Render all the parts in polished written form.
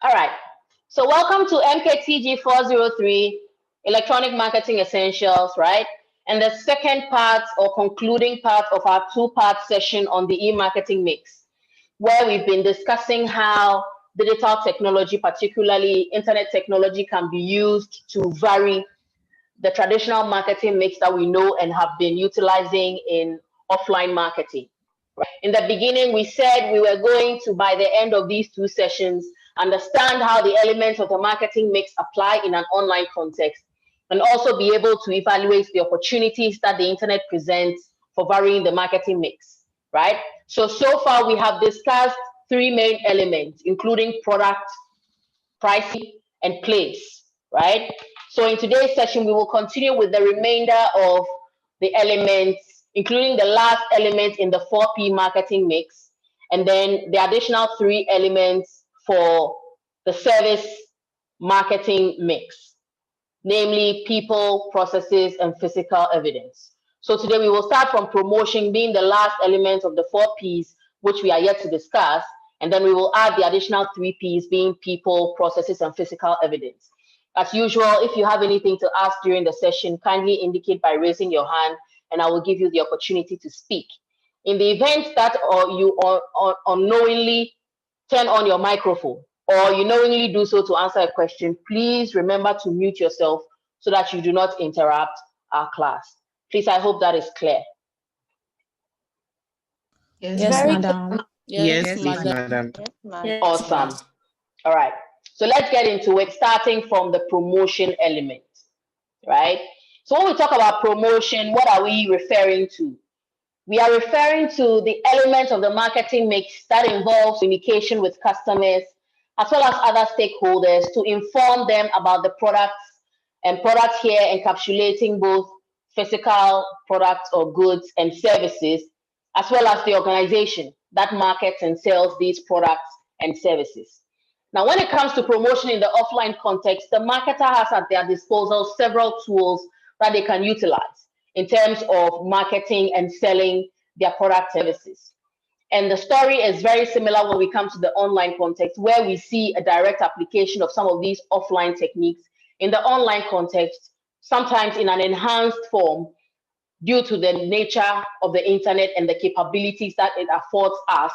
All right. So welcome to MKTG 403, Electronic Marketing Essentials, right? And the second part or concluding part of our two-part session on the e-marketing mix, where we've been discussing how digital technology, particularly internet technology, can be used to vary the traditional marketing mix that we know and have been utilizing in offline marketing. In the beginning, we said we were going to, by the end of these two sessions, understand how the elements of the marketing mix apply in an online context, and also be able to evaluate the opportunities that the internet presents for varying the marketing mix, right? So far we have discussed three main elements, including product, pricing, and place, right? So in today's session, we will continue with the remainder of the elements, including the last element in the 4P marketing mix, and then the additional three elements for the service marketing mix, namely people, processes, and physical evidence. So today we will start from promotion being the last element of the 4Ps, which we are yet to discuss, and then we will add the additional 3Ps being people, processes, and physical evidence. As usual, if you have anything to ask during the session, kindly indicate by raising your hand, and I will give you the opportunity to speak. In the event that you unknowingly turn on your microphone, or you knowingly do so to answer a question, please remember to mute yourself so that you do not interrupt our class. Please, I hope that is clear. Yes, madam. Yes, madam. Awesome. All right. So let's get into it, starting from the promotion element, right? So when we talk about promotion, what are we referring to? We are referring to the element of the marketing mix that involves communication with customers, as well as other stakeholders, to inform them about the products, and products here encapsulating both physical products or goods and services, as well as the organization that markets and sells these products and services. Now, when it comes to promotion in the offline context, the marketer has at their disposal several tools that they can utilize in terms of marketing and selling their product services. And the story is very similar when we come to the online context, where we see a direct application of some of these offline techniques in the online context, sometimes in an enhanced form due to the nature of the internet and the capabilities that it affords us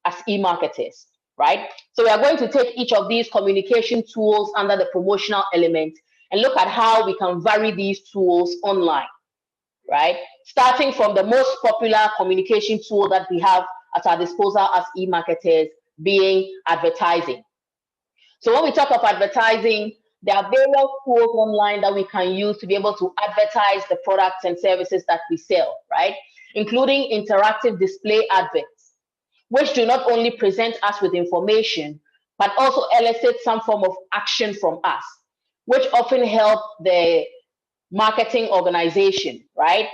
as e-marketers, right? So we are going to take each of these communication tools under the promotional element and look at how we can vary these tools online, right? Starting from the most popular communication tool that we have at our disposal as e-marketers, being advertising. So when we talk of advertising, there are various tools online that we can use to be able to advertise the products and services that we sell, right? Including interactive display adverts, which do not only present us with information, but also elicit some form of action from us, which often help the marketing organization, right?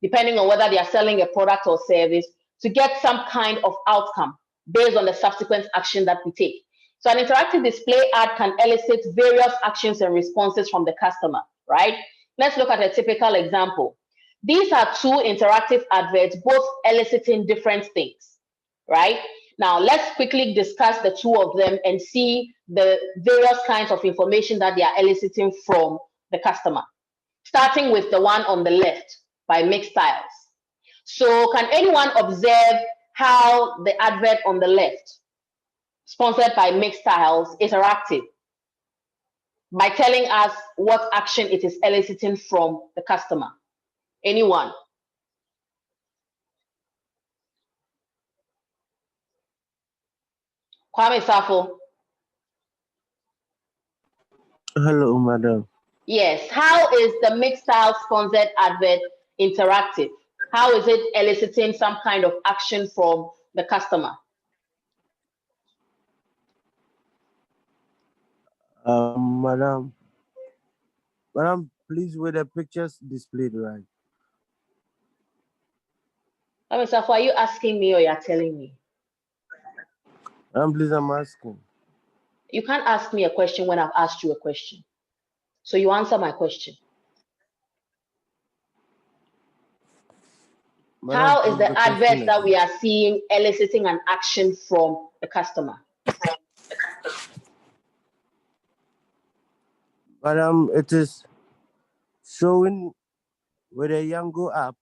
Depending on whether they are selling a product or service, to get some kind of outcome based on the subsequent action that we take. So an interactive display ad can elicit various actions and responses from the customer, right? Let's look at a typical example. These are two interactive adverts, both eliciting different things, right? Now, let's quickly discuss the two of them and see the various kinds of information that they are eliciting from the customer. Starting with the one on the left by Mixed Styles. So can anyone observe how the advert on the left, sponsored by Mixed Styles, is interactive by telling us what action it is eliciting from the customer? Anyone? Kwame Safo. Hello, madam. Yes. How is the Mixed Style sponsored advert interactive? How is it eliciting some kind of action from the customer? Madam, please, were the pictures displayed right? Kwame Safo, are you asking me or you're telling me? Please, I'm asking. You can't ask me a question when I've asked you a question. So you answer my question. Madam, how is the advert that we are seeing eliciting an action from the customer? Madam, it is showing with a Yango app.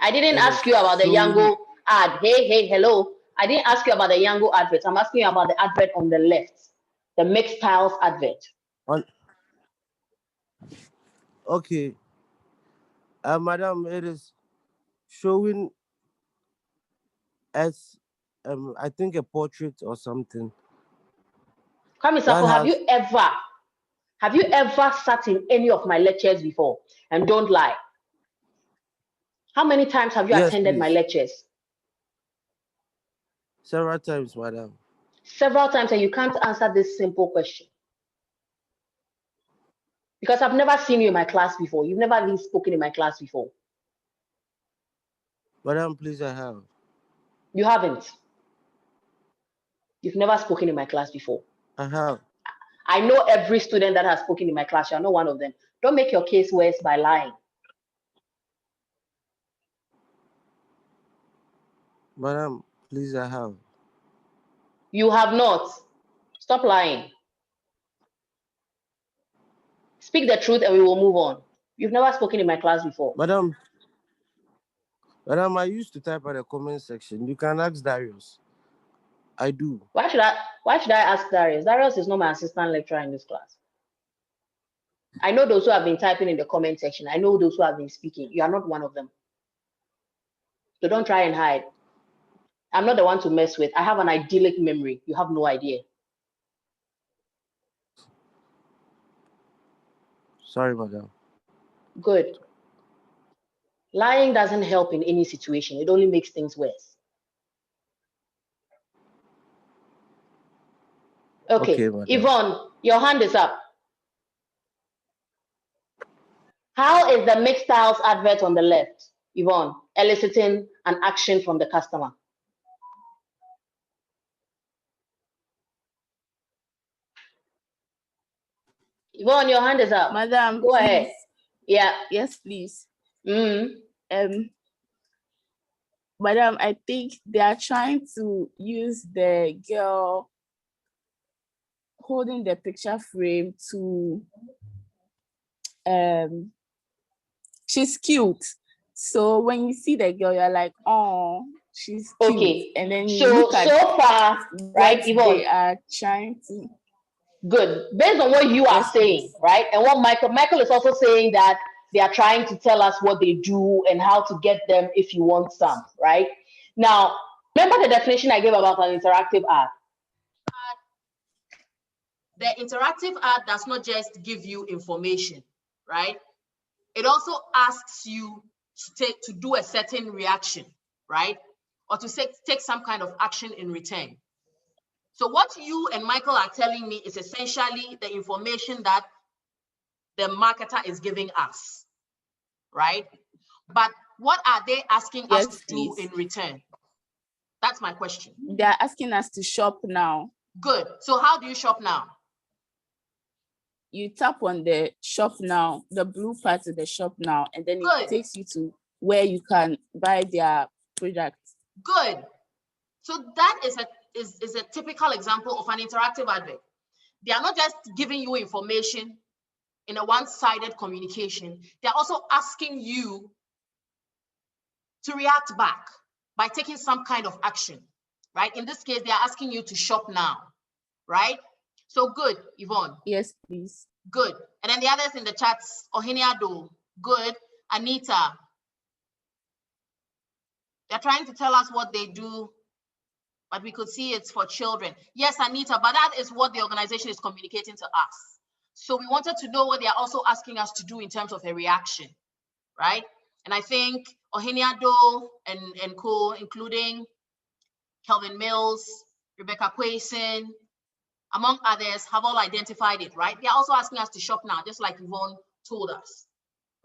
I didn't It ask is you about the showing Yango ad. Hey, hello. I didn't ask you about the Yango advert. I'm asking you about the advert on the left, the mixed tiles advert. on. Okay, madam, it is showing as I think a portrait or something that Kamisafo, has. have you ever sat in any of my lectures before? And don't lie. How many times have you Yes, attended my please. lectures? Several times, madam. Several times, and you can't answer this simple question. Because I've never seen you in my class before. You've never even spoken in my class before. Madam, please, I have. You haven't. You've never spoken in my class before. I have. I know every student that has spoken in my class. You're not one of them. Don't make your case worse by lying. Madam, please, I have. You have not. Stop lying. Speak the truth and we will move on. You've never spoken in my class before. Madam, I used to type at the comment section. You can ask Darius. I do. Why should I ask Darius? Darius is not my assistant lecturer in this class. I know those who have been typing in the comment section. I know those who have been speaking. You are not one of them. So don't try and hide. I'm not the one to mess with. I have an idyllic memory. You have no idea. Sorry, madam. Good. Lying doesn't help in any situation. It only makes things worse. Okay, madam. Yvonne, your hand is up. How is the mixed styles advert on the left, Yvonne, eliciting an action from the customer? Yvonne, your hand is up. Madam, go ahead. Yeah. Yes, please. Madam, I think they are trying to use the girl holding the picture frame to she's cute. So when you see the girl, you're like, oh, she's cute. Okay. And then you So look at so far, right, Yvonne? They are trying to. Good. Based on what you are saying, please. Right? And what Michael is also saying that they are trying to tell us what they do and how to get them if you want some, right? Now, remember the definition I gave about an interactive ad? The interactive ad does not just give you information, right? It also asks you to do a certain reaction, right? Or to take some kind of action in return. So what you and Michael are telling me is essentially the information that the marketer is giving us, right? But what are they asking us to do in return? That's my question. They're asking us to shop now. Good. So how do you shop now? You tap on the shop now, the blue part of the shop now, and then it takes you to where you can buy their products. Good. So that is a typical example of an interactive advert. They are not just giving you information in a one-sided communication. They're also asking you to react back by taking some kind of action, right? In this case, they are asking you to shop now, right? So good, Yvonne. Yes, please. Good. And then the others in the chats, Ohiniado, good. Anita. They're trying to tell us what they do, but we could see it's for children. Yes, Anita, but that is what the organization is communicating to us. So we wanted to know what they are also asking us to do in terms of a reaction, right? And I think Ohiniado and co, including Kelvin Mills, Rebecca Quayson, among others, have all identified it, right? They're also asking us to shop now, just like Yvonne told us,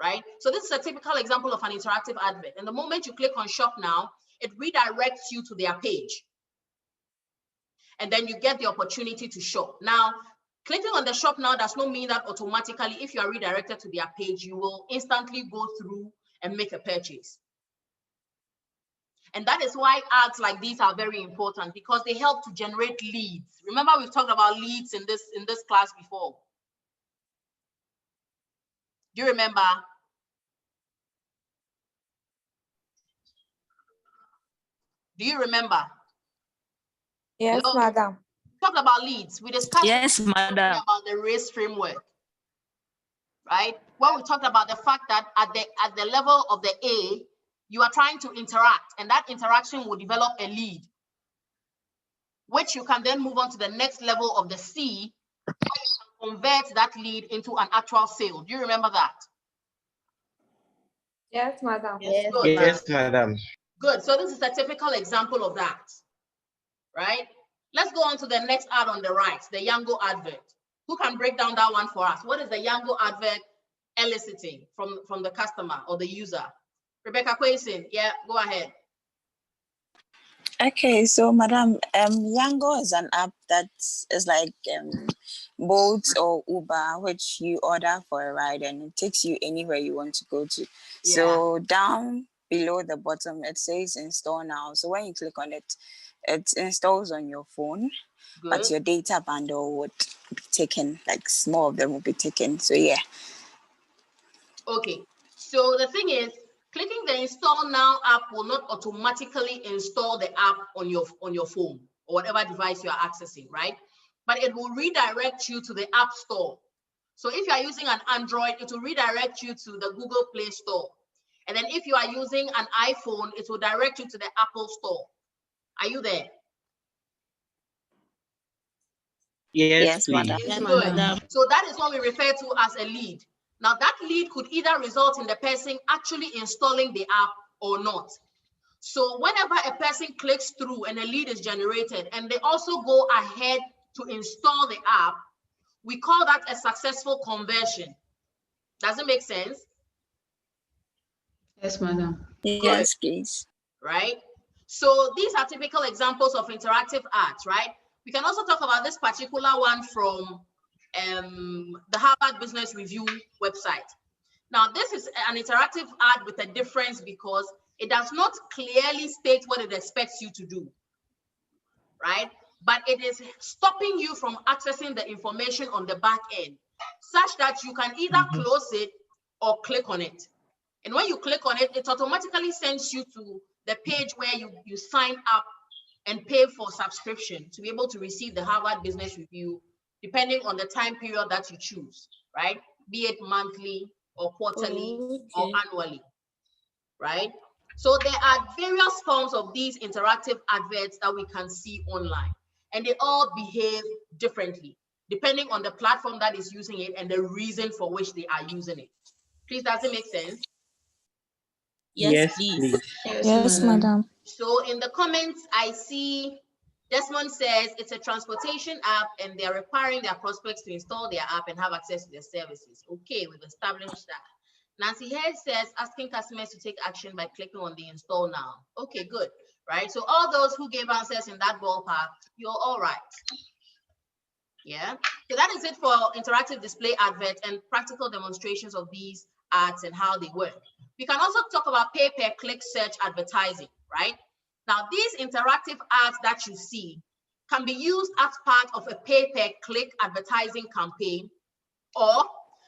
right? So this is a typical example of an interactive advert. And the moment you click on shop now, it redirects you to their page. And then you get the opportunity to shop. Now, clicking on the shop now does not mean that automatically, if you are redirected to their page, you will instantly go through and make a purchase. And that is why ads like these are very important, because they help to generate leads. Remember, we've talked about leads in this class before. Do you remember? Do you remember? Yes, Hello? madam. Talked about leads. We discussed madam. about the race framework, right? Well, we talked about the fact that at the level of the A, you are trying to interact, and that interaction will develop a lead, which you can then move on to the next level of the C, where you can convert that lead into an actual sale. Do you remember that? Yes, madam. Yes, Good. Yes, madam. Good. So this is a typical example of that, right? Let's go on to the next ad on the right, the Yango Advert. Who can break down that one for us? What is the Yango Advert eliciting from the customer or the user? Rebecca Quason, yeah, go ahead. Okay, so madam, Yango is an app that is like Bolt or Uber, which you order for a ride and it takes you anywhere you want to go to. Yeah. So down below the bottom, it says install now. So when you click on it, it installs on your phone, Good. but your data bundle would be taken, like more of them will be taken. So yeah. Okay, so the thing is, clicking the install now app will not automatically install the app on your phone or whatever device you are accessing, right? But it will redirect you to the App Store. So if you are using an Android, it will redirect you to the Google Play Store. And then if you are using an iPhone, it will direct you to the Apple Store. Are you there? Yes, please. madam. Yes, good. So that is what we refer to as a lead. Now that lead could either result in the person actually installing the app or not. So whenever a person clicks through and a lead is generated and they also go ahead to install the app, we call that a successful conversion. Does it make sense? Yes, madam. Yes, please. Right? So these are typical examples of interactive ads, right? We can also talk about this particular one from the Harvard Business Review website. Now, this is an interactive ad with a difference because it does not clearly state what it expects you to do, right? But it is stopping you from accessing the information on the back end such that you can either close it or click on it. And when you click on it, it automatically sends you to the page where you sign up and pay for subscription to be able to receive the Harvard Business Review, depending on the time period that you choose, right? Be it monthly or quarterly or annually, right? So there are various forms of these interactive adverts that we can see online, and they all behave differently, depending on the platform that is using it and the reason for which they are using it. Please, does it make sense? Yes, please. Yes, madam. So in the comments, I see Desmond says it's a transportation app and they're requiring their prospects to install their app and have access to their services. Okay, we've established that. Nancy Head says asking customers to take action by clicking on the install now. Okay, good, right? So all those who gave answers in that ballpark, you're all right. Yeah, so that is it for interactive display adverts and practical demonstrations of these ads and how they work. We can also talk about pay-per-click search advertising, right? Now, these interactive ads that you see can be used as part of a pay-per-click advertising campaign, or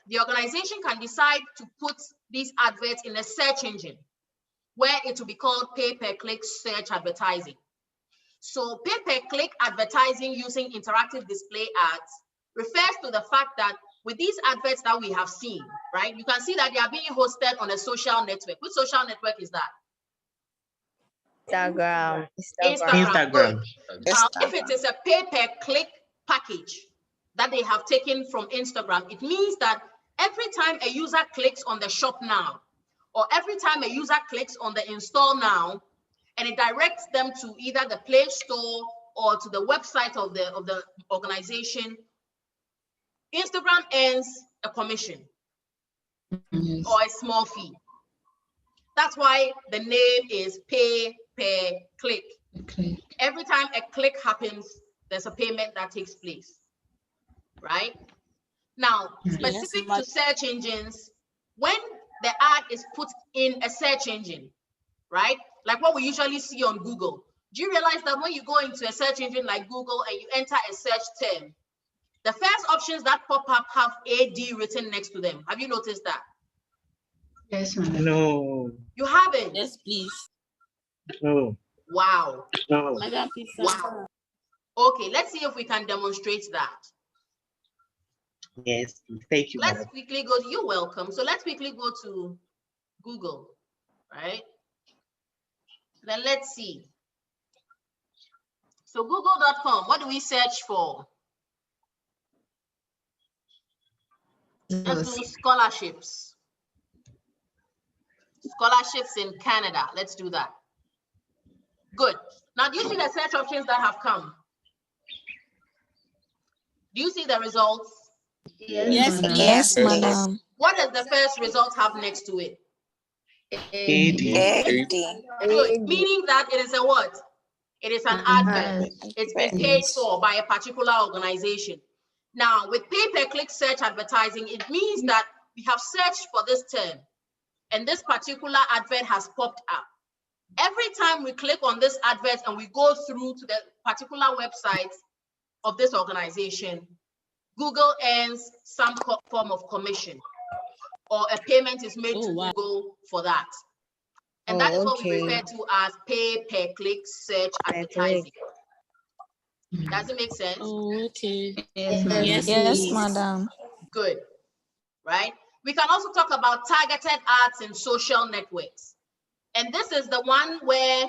the organization can decide to put these adverts in a search engine where it will be called pay-per-click search advertising. So pay-per-click advertising using interactive display ads refers to the fact that with these adverts that we have seen, right, you can see that they are being hosted on a social network. Which social network is that? Instagram. Good. Now, if it is a pay-per-click package that they have taken from Instagram, it means that every time a user clicks on the shop now, or every time a user clicks on the install now, and it directs them to either the Play Store or to the website of the organization, Instagram earns a commission or a small fee. That's why the name is pay per click. Okay. Every time a click happens, there's a payment that takes place, right? Now, specific to search engines, when the ad is put in a search engine, right? Like what we usually see on Google. Do you realize that when you go into a search engine like Google and you enter a search term, the first options that pop up have AD written next to them? Have you noticed that? Yes, madam. No. You haven't? Yes, please. No. Wow. No. Madam, please. Wow. Okay, let's see if we can demonstrate that. Yes, please. Thank you, Let's madam. quickly go. You're welcome. So let's quickly go to Google, right? Then let's see. So google.com, what do we search for? Let's do scholarships. Scholarships in Canada. Let's do that. Good. Now, do you see the search options that have come? Do you see the results? Yes, madam. please. Yes, madam. What does the first result have next to it? AD. Good. Meaning that it is a what? It is an advert. It's been paid for by a particular organization. Now, with pay-per-click search advertising, it means that we have searched for this term, and this particular advert has popped up. Every time we click on this advert and we go through to the particular website of this organization, Google earns some form of commission, or a payment is made to Google for that. And that is what we refer to as pay-per-click search advertising. Does it make sense? Oh, okay. Yes, madam. Yes, madam. Good, right? We can also talk about targeted ads in social networks. And this is the one where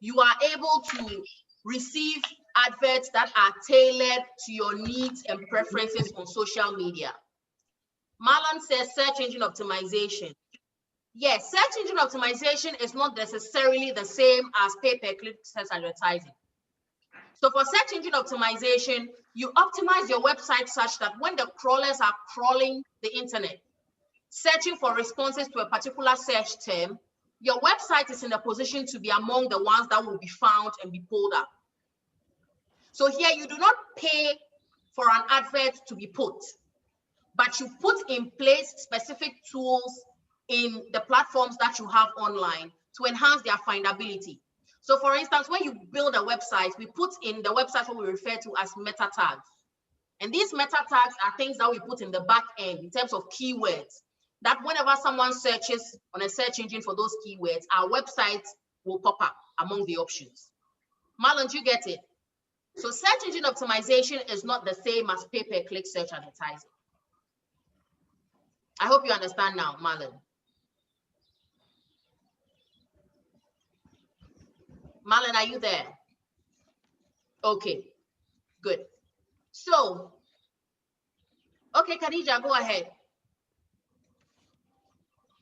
you are able to receive adverts that are tailored to your needs and preferences on social media. Marlon says search engine optimization. Yes, search engine optimization is not necessarily the same as pay-per-click search advertising. So for search engine optimization, you optimize your website such that when the crawlers are crawling the internet, searching for responses to a particular search term, your website is in a position to be among the ones that will be found and be pulled up. So here you do not pay for an advert to be put, but you put in place specific tools in the platforms that you have online to enhance their findability. So for instance, when you build a website, we put in the website what we refer to as meta tags. And these meta tags are things that we put in the back end in terms of keywords, that whenever someone searches on a search engine for those keywords, our website will pop up among the options. Marlon, do you get it? So search engine optimization is not the same as pay-per-click search advertising. I hope you understand now, Marlon. Marlon, are you there? Okay, good. So, okay, Khadija, go ahead.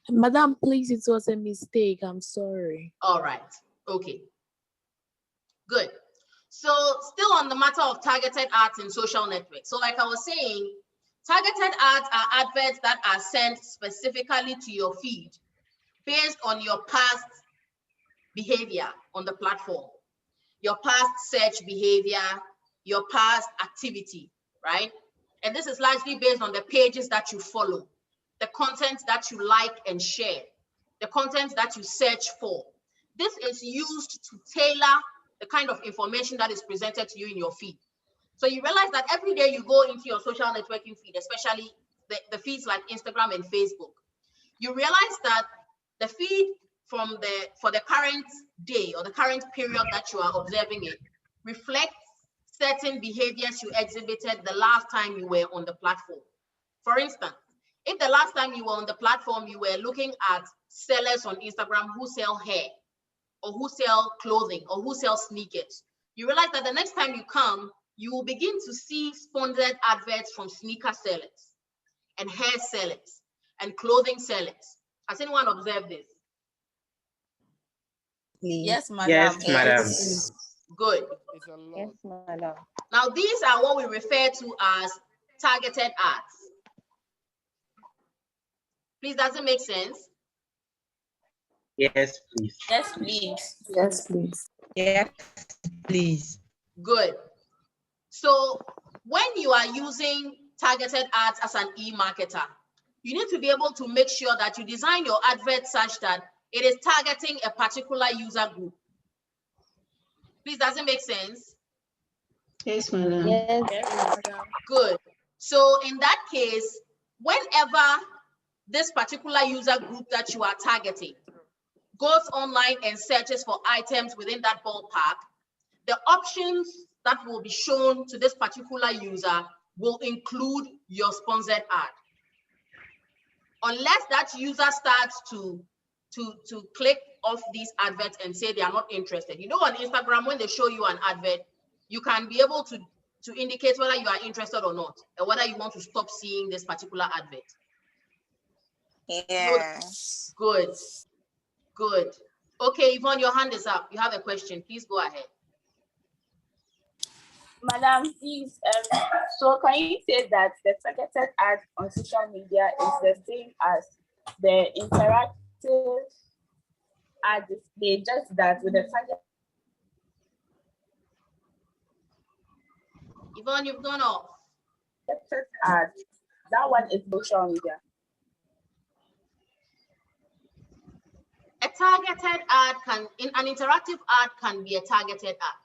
Madam, please, it was a mistake. I'm sorry. All right, okay, good. So still on the matter of targeted ads in social networks. So like I was saying, targeted ads are adverts that are sent specifically to your feed based on your past behavior on the platform, your past search behavior, your past activity, right? And this is largely based on the pages that you follow, the content that you like and share, the content that you search for. This is used to tailor the kind of information that is presented to you in your feed. So you realize that every day you go into your social networking feed, especially the feeds like Instagram and Facebook, you realize that the feed for the current day or the current period that you are observing it reflects certain behaviors you exhibited the last time you were on the platform. For instance, if the last time you were on the platform, you were looking at sellers on Instagram who sell hair or who sell clothing or who sell sneakers, you realize that the next time you come, you will begin to see sponsored adverts from sneaker sellers and hair sellers and clothing sellers. Has anyone observed this? Yes, madam. Yes, madam. Good. Yes, madam. Now, these are what we refer to as targeted ads. Please, does it make sense? Yes, please. Yes, please. Yes, please. Yes, please. Good. So when you are using targeted ads as an e-marketer, you need to be able to make sure that you design your advert such that it is targeting a particular user group. Please, does it make sense? Yes, madam. Yes, Yes, madam. Good. So in that case, whenever this particular user group that you are targeting goes online and searches for items within that ballpark, the options that will be shown to this particular user will include your sponsored ad. Unless that user starts to click off these adverts and say they are not interested. You know, on Instagram, when they show you an advert, you can be able to indicate whether you are interested or not, or whether you want to stop seeing this particular advert. Yes. Good. Good. Okay, Yvonne, your hand is up. You have a question. Please go ahead. Madam, please, so can you say that the targeted ad on social media is the same as the interactive ad display, just that with the target? Yvonne, you've gone off. Ad, that one is social media. A targeted ad an interactive ad can be a targeted ad,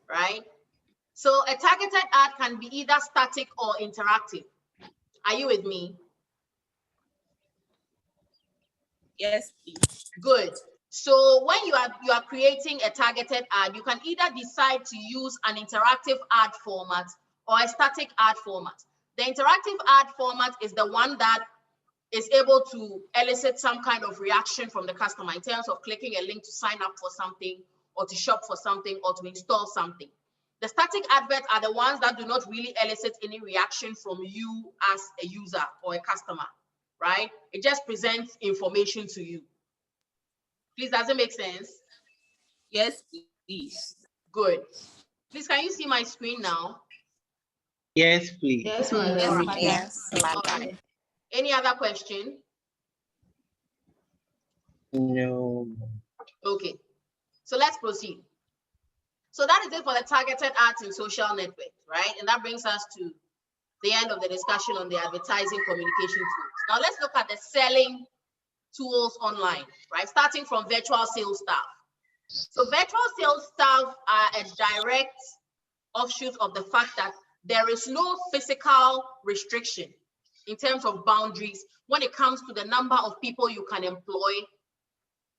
right? So a targeted ad can be either static or interactive. Are you with me? Yes, please. Good. So when you are creating a targeted ad, you can either decide to use an interactive ad format or a static ad format. The interactive ad format is the one that is able to elicit some kind of reaction from the customer in terms of clicking a link to sign up for something or to shop for something or to install something. The static adverts are the ones that do not really elicit any reaction from you as a user or a customer, right? It just presents information to you. Please, does it make sense? Yes, please. Good. Please, can you see my screen now? Yes, please. Yes, madam. Yes, All right. Any other question? No. Okay, so let's proceed. So that is it for the targeted ads in social networks, right? And that brings us to the end of the discussion on the advertising communication tools. Now let's look at the selling tools online, right? Starting from virtual sales staff. So virtual sales staff are a direct offshoot of the fact that there is no physical restriction in terms of boundaries when it comes to the number of people you can employ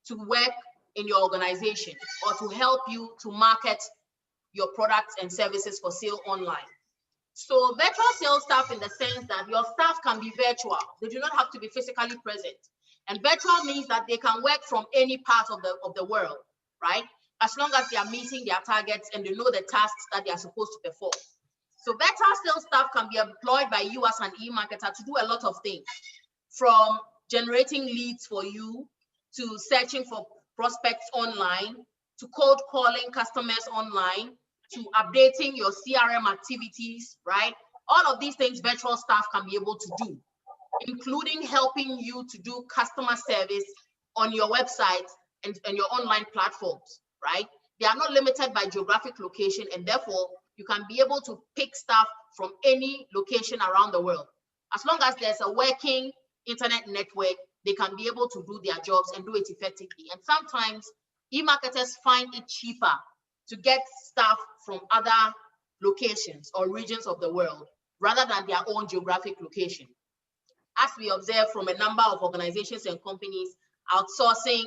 to work in your organization or to help you to market your products and services for sale online. So virtual sales staff, in the sense that your staff can be virtual. They do not have to be physically present. And virtual means that they can work from any part of the world, right? As long as they are meeting their targets and they know the tasks that they are supposed to perform. So virtual sales staff can be employed by you as an e-marketer to do a lot of things, from generating leads for you, to searching for prospects online, to cold calling customers online, to updating your CRM activities, right? All of these things virtual staff can be able to do, including helping you to do customer service on your website and your online platforms, right? They are not limited by geographic location, and therefore you can be able to pick staff from any location around the world. As long as there's a working internet network, they can be able to do their jobs and do it effectively. And sometimes e-marketers find it cheaper to get staff from other locations or regions of the world rather than their own geographic location. As we observe from a number of organizations and companies outsourcing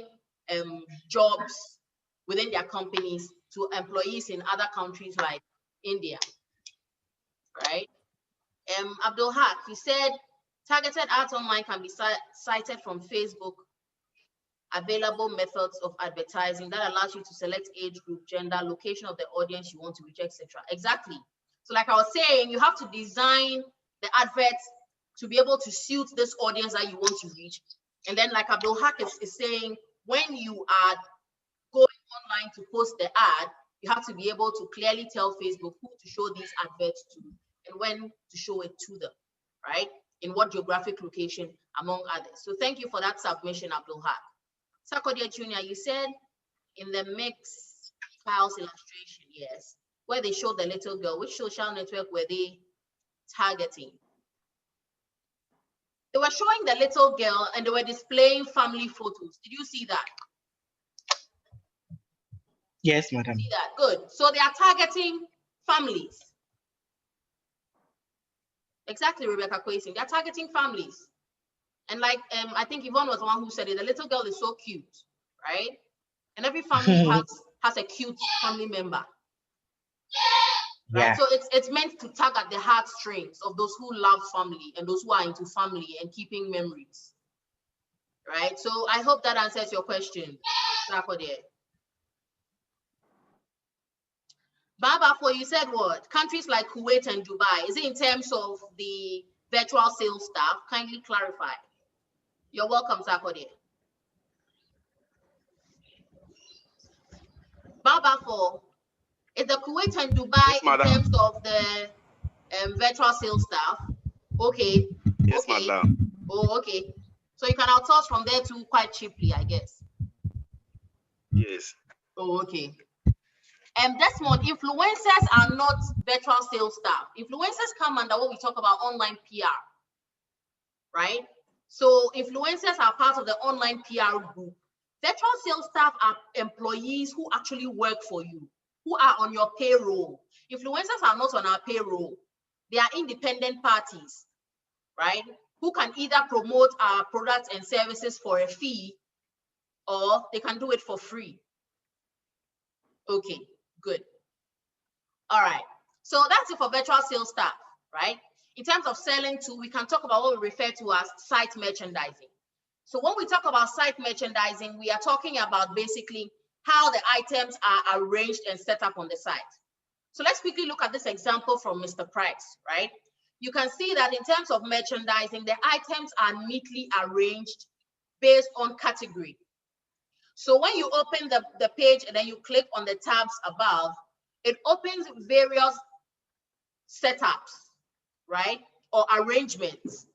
jobs within their companies to employees in other countries like India, right? Abdul Haq, you said targeted ads online can be cited from Facebook. Available methods of advertising that allows you to select age group, gender, location of the audience you want to reach, etc. Exactly. So like I was saying, you have to design the adverts to be able to suit this audience that you want to reach. And then like Abdul Haq is saying, when you are going online to post the ad, you have to be able to clearly tell Facebook who to show these adverts to and when to show it to them, right? In what geographic location, among others. So thank you for that submission, Abdul Haq. Sakodia Jr., you said in the mix files illustration, yes, where they showed the little girl, which social network were they targeting? They were showing the little girl and they were displaying family photos. Did you see that? Yes, madam. See that? Good. So they are targeting families. Exactly, Rebecca Kwesing. They are targeting families. And like I think Yvonne was the one who said it, the little girl is so cute, right? And every family has a cute family member. Right? Yeah. So it's meant to tug at the heartstrings of those who love family and those who are into family and keeping memories. Right? So I hope that answers your question. Baba, for you said what? Countries like Kuwait and Dubai, is it in terms of the virtual sales staff? Kindly clarify. You're welcome, Sakode. Baba, for is the Kuwait and Dubai in terms of the virtual sales staff? Okay. Yes, okay. madam. Oh, okay. So you can outsource from there too quite cheaply, I guess. Yes. Oh, okay. Desmond, influencers are not virtual sales staff. Influencers come under what we talk about online PR, right? So influencers are part of the online PR group. Virtual sales staff are employees who actually work for you, who are on your payroll. Influencers are not on our payroll. They are independent parties, right? Who can either promote our products and services for a fee, or they can do it for free. Okay, good. All right, so that's it for virtual sales staff, right? In terms of selling too, we can talk about what we refer to as site merchandising. So when we talk about site merchandising, we are talking about basically how the items are arranged and set up on the site. So let's quickly look at this example from Mr. Price, right? You can see that in terms of merchandising, the items are neatly arranged based on category. So when you open the page and then you click on the tabs above, it opens various setups, right? Or arrangements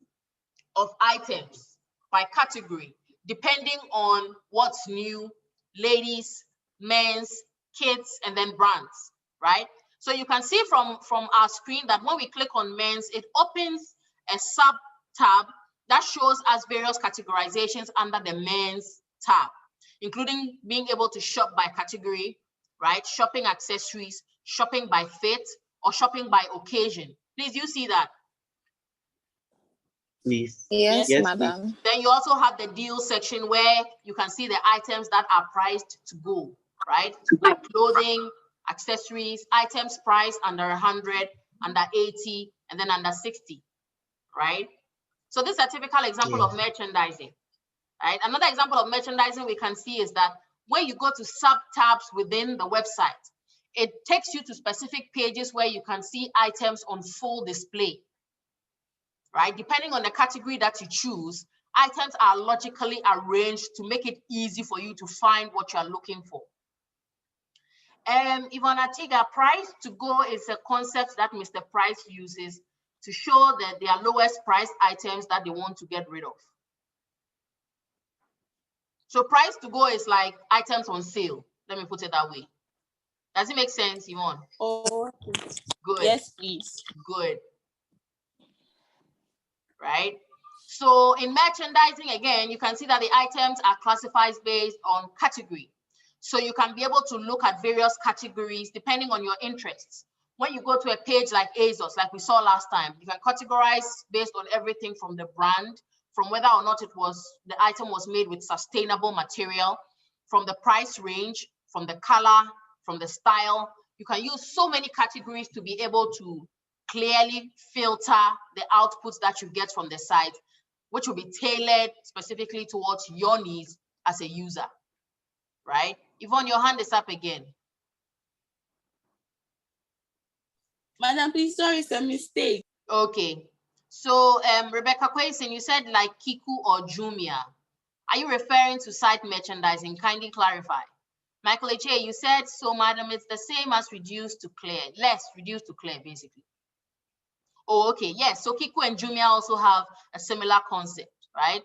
of items by category, depending on what's new, ladies, men's, kids, and then brands, right? So you can see from our screen that when we click on men's, it opens a sub tab that shows us various categorizations under the men's tab, including being able to shop by category, right? Shopping accessories, shopping by fit, or shopping by occasion. Please, you see that? Please. Yes, Yes, madam. please. Then you also have the deal section where you can see the items that are priced to go, right? Like clothing, accessories, items priced under 100, under 80, and then under 60, right? So this is a typical example of merchandising, right? Another example of merchandising we can see is that when you go to sub-tabs within the website, it takes you to specific pages where you can see items on full display, right? Depending on the category that you choose, items are logically arranged to make it easy for you to find what you're looking for. Yvonne Atiga, price to go is a concept that Mr. Price uses to show that they are lowest priced items that they want to get rid of. So price to go is like items on sale. Let me put it that way. Does it make sense, Yvonne? Oh, okay. Good. Yes, please. Good. Right? So in merchandising, again, you can see that the items are classified based on category. So you can be able to look at various categories depending on your interests. When you go to a page like ASOS, like we saw last time, you can categorize based on everything from the brand, from whether or not the item was made with sustainable material, from the price range, from the color, from the style. You can use so many categories to be able to clearly filter the outputs that you get from the site, which will be tailored specifically towards your needs as a user, right? Yvonne, your hand is up again. Madam, please, sorry, it's a mistake. Okay. So Rebecca Quayson, you said like Kiku or Jumia. Are you referring to site merchandising? Kindly clarify. Michael H.A., you said, so madam, it's the same as reduced to clear, less reduced to clear, basically. Oh, okay, yes. So Kiku and Jumia also have a similar concept, right?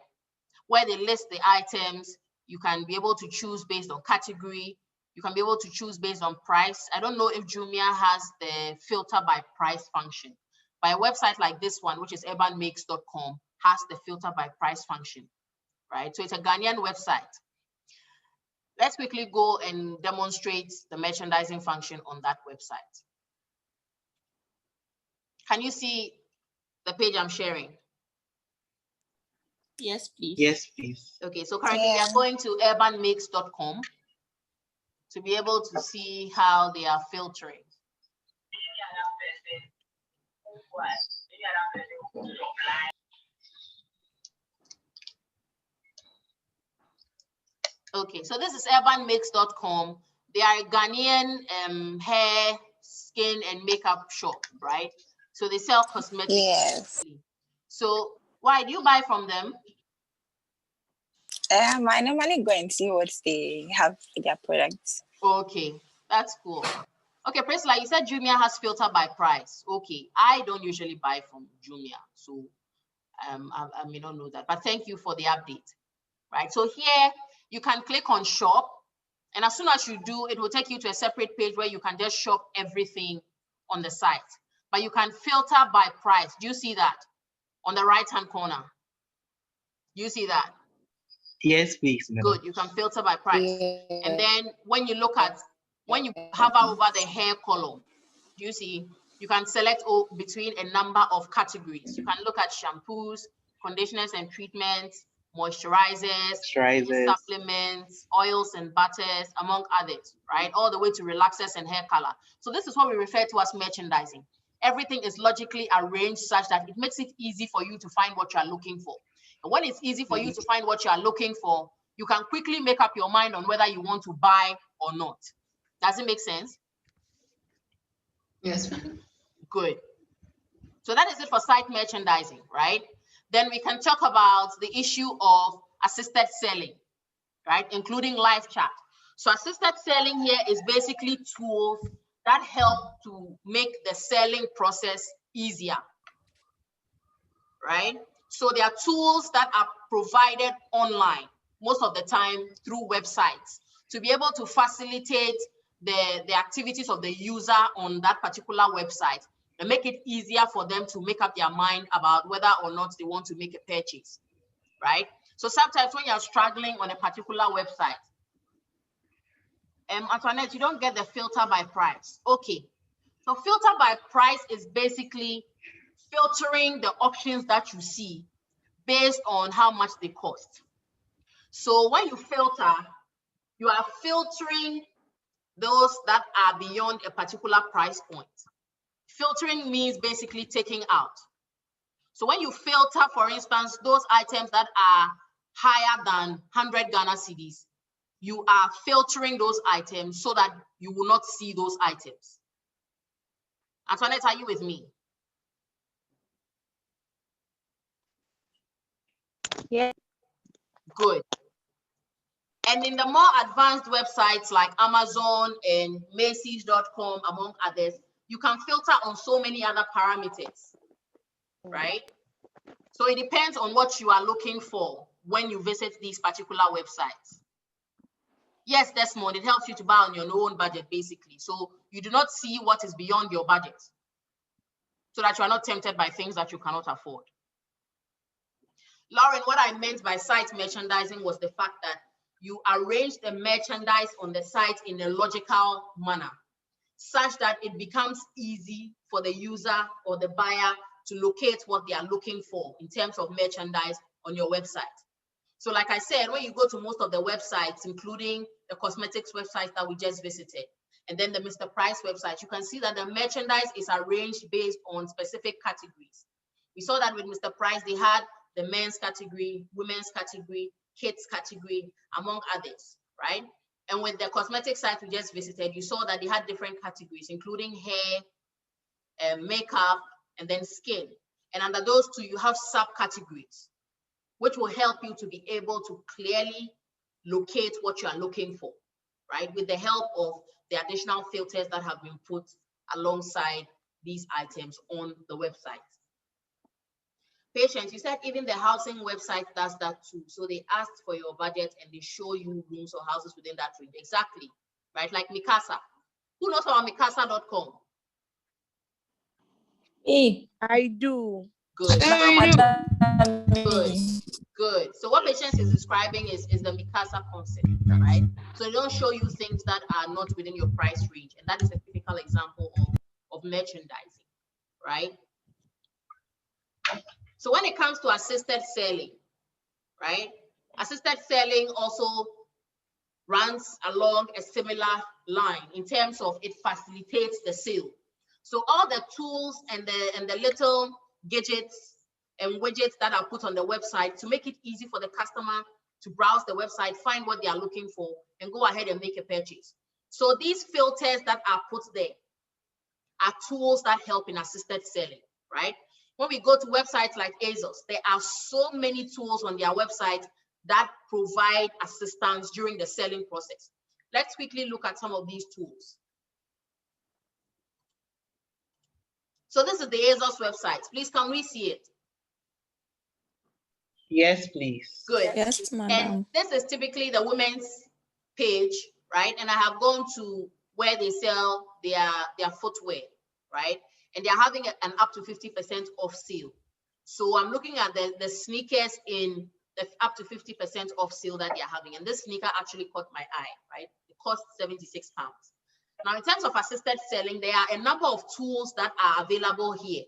Where they list the items, you can be able to choose based on category. You can be able to choose based on price. I don't know if Jumia has the filter by price function. But a website like this one, which is urbanmakes.com, has the filter by price function, right? So it's a Ghanaian website. Let's quickly go and demonstrate the merchandising function on that website. Can you see the page I'm sharing? Yes, please. Yes, please. Okay, so currently we are going to urbanmix.com to be able to see how they are filtering. Okay, so this is urbanmix.com. They are a Ghanaian hair, skin, and makeup shop, right? So they sell cosmetics. Yes. So why do you buy from them? I normally go and see what they have in their products. Okay, that's cool. Okay, Priscilla, you said Jumia has filter by price. Okay, I don't usually buy from Jumia, so I may not know that, but thank you for the update. Right, so here you can click on shop, and as soon as you do, it will take you to a separate page where you can just shop everything on the site. But you can filter by price. Do you see that on the right hand corner? Do you see that? Yes, please, madam. Good, you can filter by price. And then when you hover over the hair column, do you see? You can select between a number of categories. You can look at shampoos, conditioners and treatments, moisturizers, supplements, oils and butters, among others, right? All the way to relaxers and hair color. So this is what we refer to as merchandising. Everything is logically arranged such that it makes it easy for you to find what you are looking for. And when it's easy for you to find what you are looking for, you can quickly make up your mind on whether you want to buy or not. Does it make sense? Yes, ma'am. Good. So that is it for site merchandising, right? Then we can talk about the issue of assisted selling, right? Including live chat. So assisted selling here is basically tools that help to make the selling process easier, right? So there are tools that are provided online, most of the time through websites, to be able to facilitate the activities of the user on that particular website and make it easier for them to make up their mind about whether or not they want to make a purchase, right? So sometimes when you're struggling on a particular website, Antoinette, you don't get the filter by price. Okay, so filter by price is basically filtering the options that you see based on how much they cost. So when you filter, you are filtering those that are beyond a particular price point. Filtering means basically taking out. So when you filter, for instance, those items that are higher than 100 Ghana cedis, you are filtering those items so that you will not see those items. Antoinette, are you with me? Yeah. Good. And in the more advanced websites like Amazon and Macy's.com, among others, you can filter on so many other parameters, right? So it depends on what you are looking for when you visit these particular websites. Yes, Desmond, it helps you to buy on your own budget, basically. So you do not see what is beyond your budget so that you are not tempted by things that you cannot afford. Lauren, what I meant by site merchandising was the fact that you arrange the merchandise on the site in a logical manner, such that it becomes easy for the user or the buyer to locate what they are looking for in terms of merchandise on your website. So like I said, when you go to most of the websites, including the cosmetics website that we just visited, and then the Mr. Price website, you can see that the merchandise is arranged based on specific categories. We saw that with Mr. Price, they had the men's category, women's category, kids category, among others, right? And with the cosmetic site we just visited, you saw that they had different categories, including hair, makeup, and then skin. And under those two, you have subcategories, which will help you to be able to clearly locate what you are looking for, right? With the help of the additional filters that have been put alongside these items on the website. Patience, you said even the housing website does that too. So they ask for your budget and they show you rooms or houses within that range. Exactly, right? Like Mikasa. Who knows about Mikasa.com? I do. Good. Good. Good. So what Patience is describing is the Mikasa concept, right? So they don't show you things that are not within your price range. And that is a typical example of merchandising, right? So when it comes to assisted selling, right? Assisted selling also runs along a similar line in terms of it facilitates the sale. So all the tools and the little gadgets and widgets that are put on the website to make it easy for the customer to browse the website, find what they are looking for, and go ahead and make a purchase. So these filters that are put there are tools that help in assisted selling, right? When we go to websites like ASOS, there are so many tools on their website that provide assistance during the selling process. Let's quickly look at some of these tools. So this is the ASOS website. Please, can we see it? Yes, please. Good. Yes, And madam. this is typically the women's page, right? And I have gone to where they sell their footwear, right? And they're having an up to 50% off sale. So I'm looking at the sneakers in the up to 50% off sale that they're having. And this sneaker actually caught my eye, right? It costs 76 pounds. Now, in terms of assisted selling, there are a number of tools that are available here.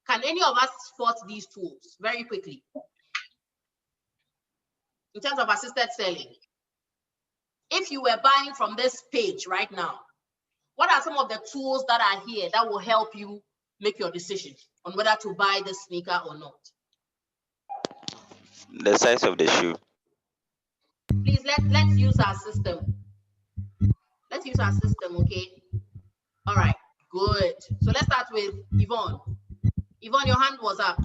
Can any of us spot these tools very quickly? In terms of assisted selling, if you were buying from this page right now, what are some of the tools that are here that will help you make your decision on whether to buy the sneaker or not? The size of the shoe. Please, let's use our system. Let's use our system, okay? All right, good. So let's start with Yvonne. Yvonne, your hand was up.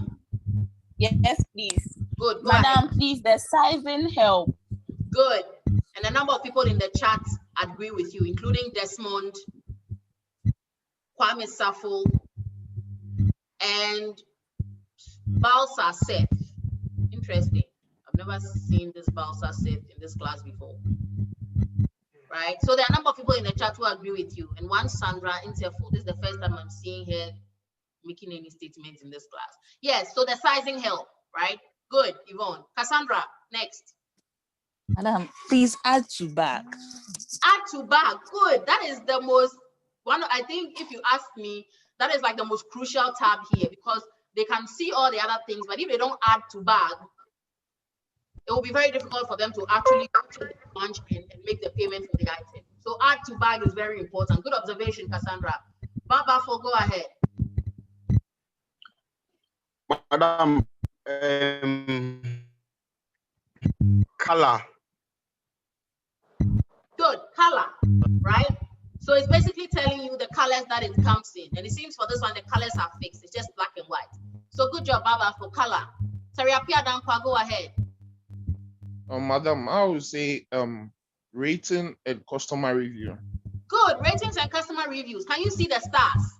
Yes, please. Good, go Madam, ahead. please, the sizing help. Good. And a number of people in the chat agree with you, including Desmond, Kwame Safo, and Balsa Seth. Interesting. I've never seen this Balsa Seth in this class before. Right? So there are a number of people in the chat who agree with you. And one Sandra Interfo. This is the first time I'm seeing her making any statements in this class. Yes, so the sizing help, right? Good, Yvonne. Cassandra, next. Madam, please add to bag. Add to bag. Good. That is the most one. I think if you ask me, that is like the most crucial tab here because they can see all the other things, but if they don't add to bag, it will be very difficult for them to actually go to the lunch and make the payment for the item. So add to bag is very important. Good observation, Cassandra. Baba, go ahead. Madam, color. Good, color, right? So it's basically telling you the colors that it comes in. And it seems for this one, the colors are fixed. It's just black and white. So good job, Baba, for color. Sariapia Dankwa, go ahead. Madam, I would say rating and customer review. Good, ratings and customer reviews. Can you see the stars?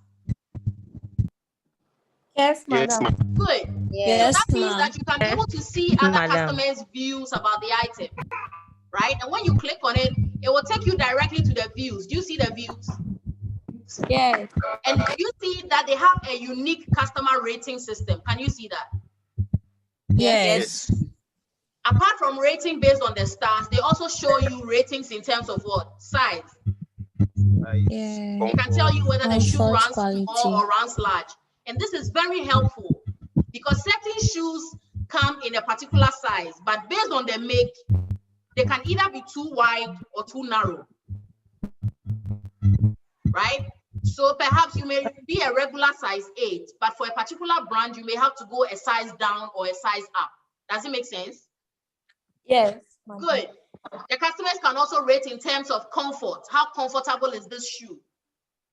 Yes, madam. Yes, Good. Yes, so that means ma'am. that you can be able to see other customers' views about the item, right? And when you click on it, it will take you directly to the views. Do you see the views? Yes. And you see that they have a unique customer rating system. Can you see that? Yes. Apart from rating based on the stars, they also show you ratings in terms of what? Size. Yeah. They can tell you whether the shoe Comfort, runs quality. small or runs large. And this is very helpful because certain shoes come in a particular size, but based on the make, they can either be too wide or too narrow, right? So perhaps you may be a regular size 8, but for a particular brand, you may have to go a size down or a size up. Does it make sense? Yes. Good. The customers can also rate in terms of comfort. How comfortable is this shoe,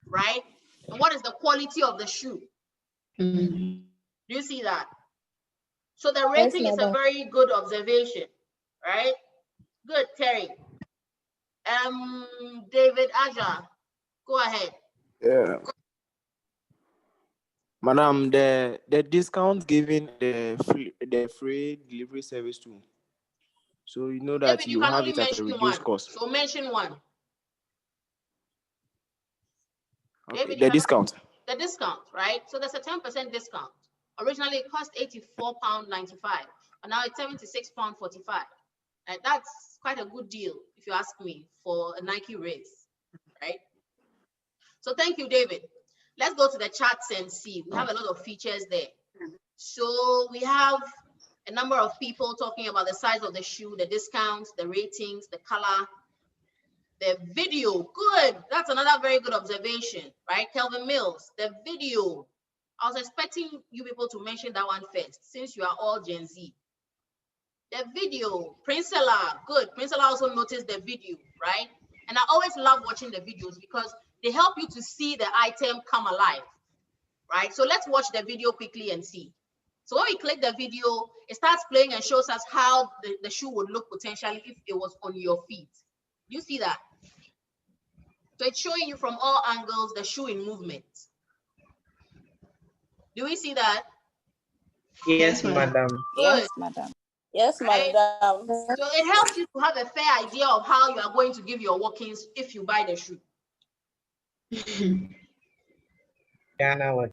right? And what is the quality of the shoe? Do you see that? So the rating is a very good observation, right? Good, Terry. David Aja, go ahead. Yeah. Madam, the discount given the free delivery service too. So you know that David, you can have only it at a mention reduced one. cost. So mention one. Okay. David, The discount. The discount, right? So there's a 10% discount. Originally it cost £84.95, and now it's £76.45. And that's quite a good deal, if you ask me, for a Nike race, right? So thank you, David. Let's go to the charts and see. We have a lot of features there. So we have a number of people talking about the size of the shoe, the discounts, the ratings, the color, the video. Good. That's another very good observation, right? Kelvin Mills, the video. I was expecting you people to mention that one first, since you are all Gen Z. The video, Princella, good. Princella also noticed the video, right? And I always love watching the videos because they help you to see the item come alive, right? So let's watch the video quickly and see. So when we click the video, it starts playing and shows us how the shoe would look potentially if it was on your feet. You see that? So it's showing you from all angles the shoe in movement. Do we see that? Yes, madam. Good. Yes, madam. Yes, Right? madam. So it helps you to have a fair idea of how you are going to give your workings if you buy the shoe. Ghana what?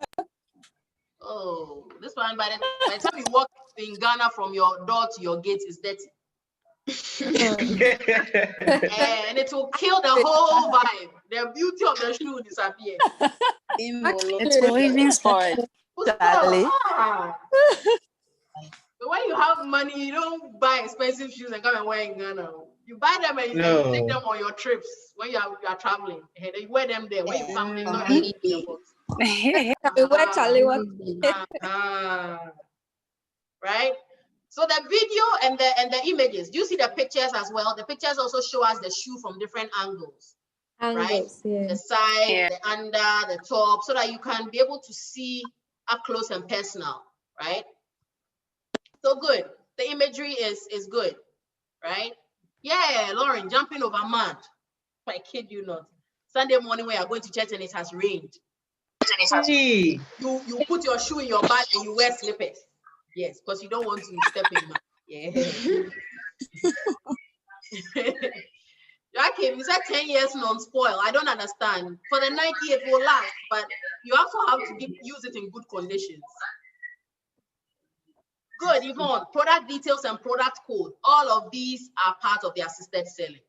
Oh, this one, by the time you walk in Ghana from your door to your gate is dirty. And it will kill the whole vibe. The beauty of the shoe disappears. It will even spoil. Ah. So when you have money, you don't buy expensive shoes and come and wear in Ghana. You buy them and you take them on your trips when you are traveling. And you wear them there. When you come, you don't really need right? So the video and the images, do you see the pictures as well? The pictures also show us the shoe from different angles, right? Yeah. The side, the under, the top, so that you can be able to see up close and personal, right? So good. The imagery is good, right? Yeah, Lauren, jumping over mud. I kid you not. Sunday morning when you're going to church and it has rained. You put your shoe in your bag and you wear slippers. Yes, because you don't want to step in mud. Yeah. Okay, you said 10 years non-spoil. I don't understand. For the Nike, it will last, but you also have to use it in good conditions. Good, Yvonne. Product details and product code. All of these are part of the assisted selling,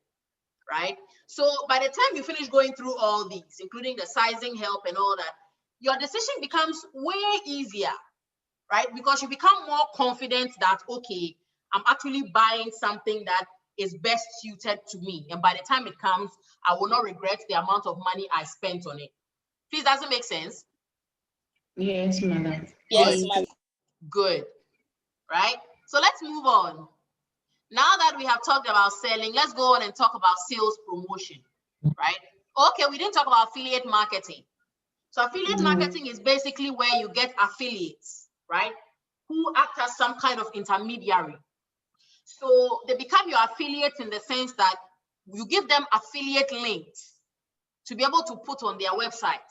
right? So by the time you finish going through all these, including the sizing help and all that, your decision becomes way easier, right? Because you become more confident that, okay, I'm actually buying something that is best suited to me. And by the time it comes, I will not regret the amount of money I spent on it. Please, does it make sense? Yes, madam. Yes, madam. Good, right? So let's move on. Now that we have talked about selling, let's go on and talk about sales promotion, right? Okay, we didn't talk about affiliate marketing. So affiliate marketing is basically where you get affiliates, right? Who act as some kind of intermediary. So they become your affiliates in the sense that you give them affiliate links to be able to put on their website,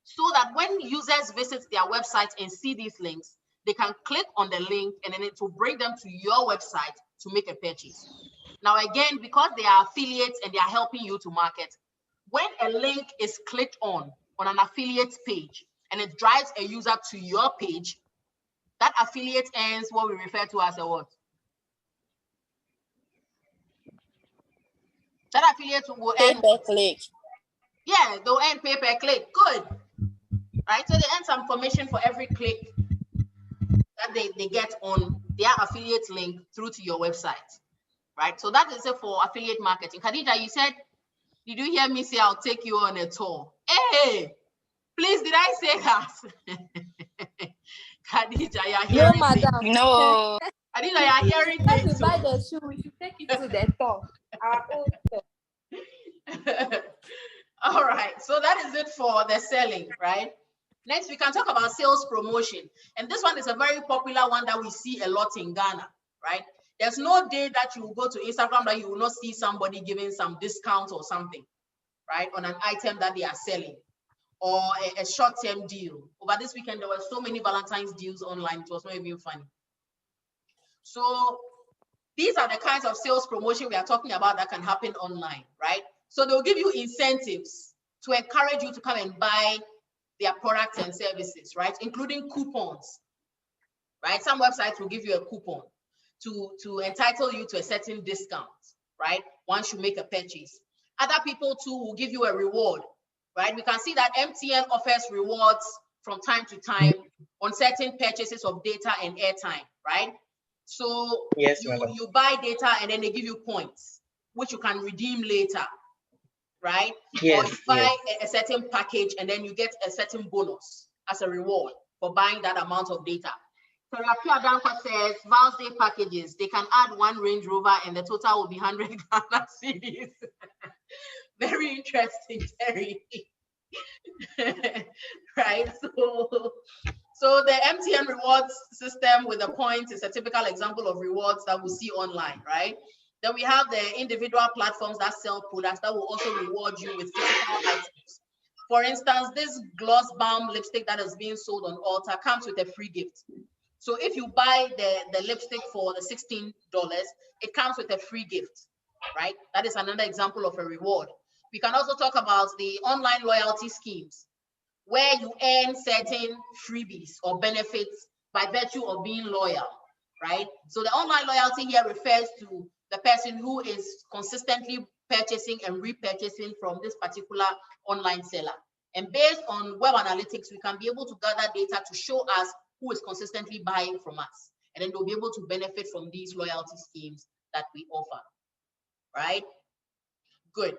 so that when users visit their website and see these links, they can click on the link and then it will bring them to your website to make a purchase. Now, again, because they are affiliates and they are helping you to market, when a link is clicked on an affiliate page and it drives a user to your page, that affiliate earns what we refer to as a what? That affiliate will earn pay-per-click. Yeah, they'll earn pay-per-click. Good. Right? So they earn some commission for every click that they get on their affiliate link through to your website. Right? So that is it for affiliate marketing. Khadija, you said, did you hear me say I'll take you on a tour? Hey, please, did I say that? Khadija, you're hearing No, things. madam. No. Khadija, you're hearing When things. we buy the shoe, we should take it to the top. Our own top. All right, so that is it for the selling, right? Next, we can talk about sales promotion. And this one is a very popular one that we see a lot in Ghana, right? There's no day that you will go to Instagram that you will not see somebody giving some discount or something, right? On an item that they are selling, or a short-term deal. Over this weekend, there were so many Valentine's deals online, it was not even funny. So these are the kinds of sales promotion we are talking about that can happen online, right? So they'll give you incentives to encourage you to come and buy their products and services, right? Including coupons, right? Some websites will give you a coupon to entitle you to a certain discount, right? Once you make a purchase. Other people too will give you a reward, right? We can see that MTN offers rewards from time to time on certain purchases of data and airtime, right? So Yes, madam. you buy data and then they give you points, which you can redeem later, right? Yes, or you buy yes. a certain package and then you get a certain bonus as a reward for buying that amount of data. Therapy Adanko says, Val's Day packages, they can add 1 Range Rover and the total will be 100 Ghana cedis. Very interesting, Terry. Right? So the MTN rewards system with the points is a typical example of rewards that we see online, right? Then we have the individual platforms that sell products that will also reward you with physical items. For instance, this gloss balm lipstick that is being sold on Ulta comes with a free gift. So if you buy the lipstick for the $16, it comes with a free gift, right? That is another example of a reward. We can also talk about the online loyalty schemes, where you earn certain freebies or benefits by virtue of being loyal, right? So the online loyalty here refers to the person who is consistently purchasing and repurchasing from this particular online seller. And based on web analytics, we can be able to gather data to show us who is consistently buying from us. And then they'll be able to benefit from these loyalty schemes that we offer, right? Good.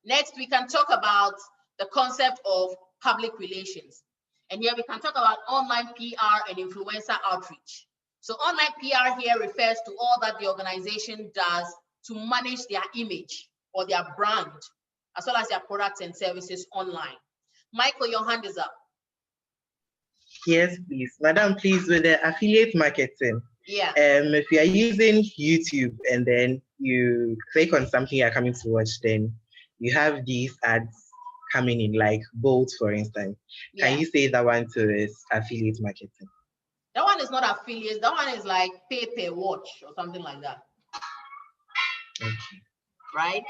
Next, we can talk about the concept of public relations. And here we can talk about online PR and influencer outreach. So online PR here refers to all that the organization does to manage their image or their brand, as well as their products and services online. Michael, your hand is up. Yes, please. Madam, please, with the affiliate marketing, Yeah. If you are using YouTube and then you click on something you're coming to watch, then you have these ads coming in, like Bolt, for instance. Yeah. Can you say that one too is affiliate marketing? That one is not affiliate. That one is like pay per watch or something like that. Okay. Right?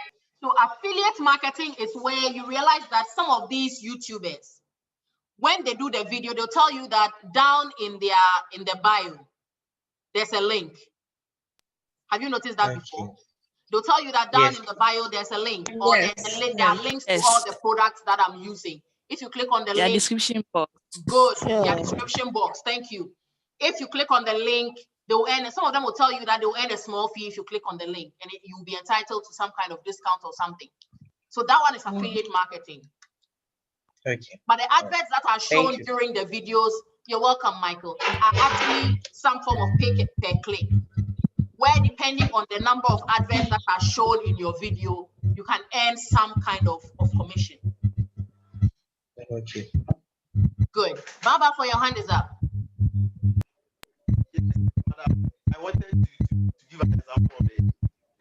So affiliate marketing is where you realize that some of these YouTubers, when they do the video, they'll tell you that down in the bio, there's a link. Have you noticed that before? They'll tell you that down in the bio, there's a link, or there are links to all the products that I'm using. If you click on the link, description box. good, their description box, thank you. If you click on the link, they'll earn, some of them will tell you that they'll earn a small fee if you click on the link, and you'll be entitled to some kind of discount or something. So that one is affiliate marketing. Okay. But the adverts that are shown during the videos, you're welcome, Michael, are actually some form of pay per click, where depending on the number of adverts that are shown in your video, you can earn some kind of commission. Okay. Good. Baba, for your hand is up. I wanted to give an example of the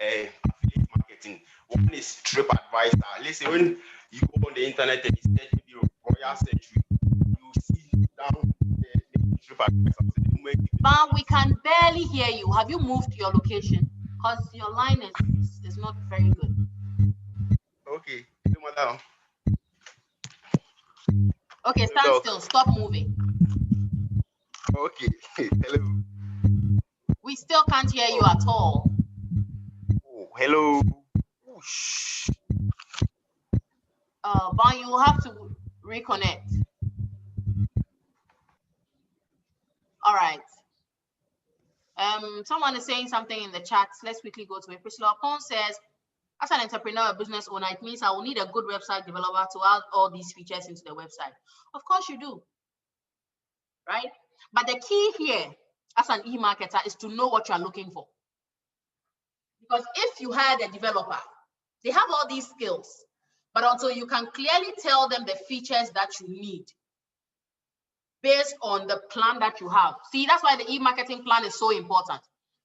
affiliate marketing. One is TripAdvisor. Listen, when you go on the internet and you search maybe Royal Century, you see down the TripAdvisor. But we can barely hear you. Have you moved your location? Because your line is not very good. Okay, madam. Okay, stand still. Stop moving. Okay. Hello. We still can't hear you at all. Oh, hello. But you will have to reconnect. All right. Someone is saying something in the chat. Let's quickly go to it. Priscilla Pong says, as an entrepreneur or business owner, it means I will need a good website developer to add all these features into the website. Of course you do, right? But the key here as an e-marketer is to know what you're looking for. Because if you had a developer, they have all these skills, but until you can clearly tell them the features that you need based on the plan that you have. See, that's why the e-marketing plan is so important.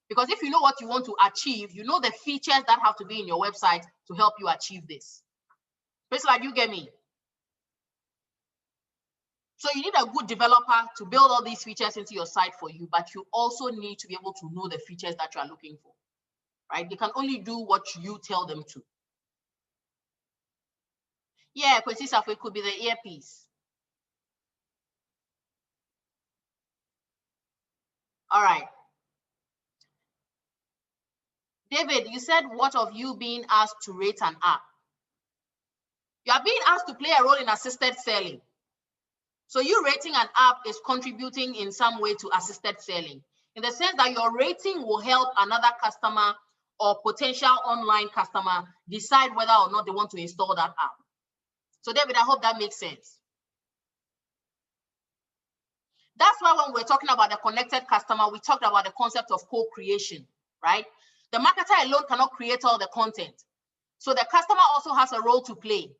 Because if you know what you want to achieve, you know the features that have to be in your website to help you achieve this. Basically, like, you get me? So you need a good developer to build all these features into your site for you, but you also need to be able to know the features that you are looking for, right? They can only do what you tell them to. Yeah, it could be the earpiece. All right. David, you said, what of you being asked to rate an app? You are being asked to play a role in assisted selling. So you rating an app is contributing in some way to assisted selling. in the sense that your rating will help another customer or potential online customer decide whether or not they want to install that app. So David, I hope that makes sense. That's why when we're talking about the connected customer, we talked about the concept of co-creation, right? The marketer alone cannot create all the content. So the customer also has a role to play.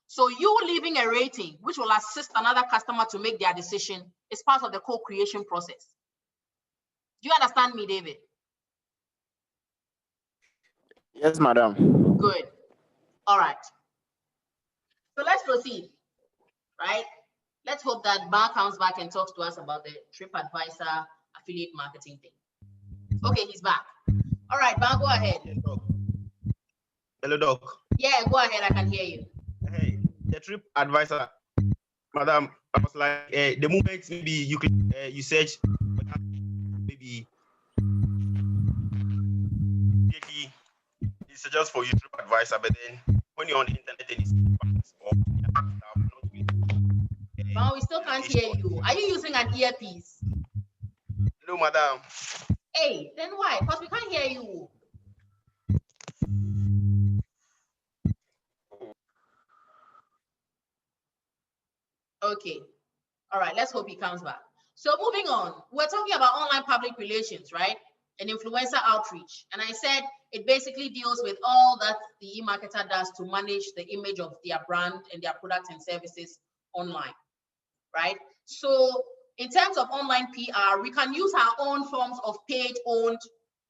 So you leaving a rating, which will assist another customer to make their decision, is part of the co-creation process. Do you understand me, David? Yes, madam. Good. All right. So let's proceed, right? Let's hope that Bar comes back and talks to us about the TripAdvisor affiliate marketing thing. Okay, he's back. All right, Bar, go ahead. Hello, Doc. Yeah, go ahead. I can hear you. Hey, the TripAdvisor, madam, I was like, the moment maybe you click, you search, maybe it's just for you TripAdvisor, but then when you're on the internet and it's Bar, we still can't hear you. Are you using an earpiece? No, madam. Hey, then why? Because we can't hear you. Okay. All right, let's hope he comes back. So moving on, we're talking about online public relations, right? And influencer outreach. And I said it basically deals with all that the e-marketer does to manage the image of their brand and their products and services online, right? So in terms of online PR, we can use our own forms of paid, owned,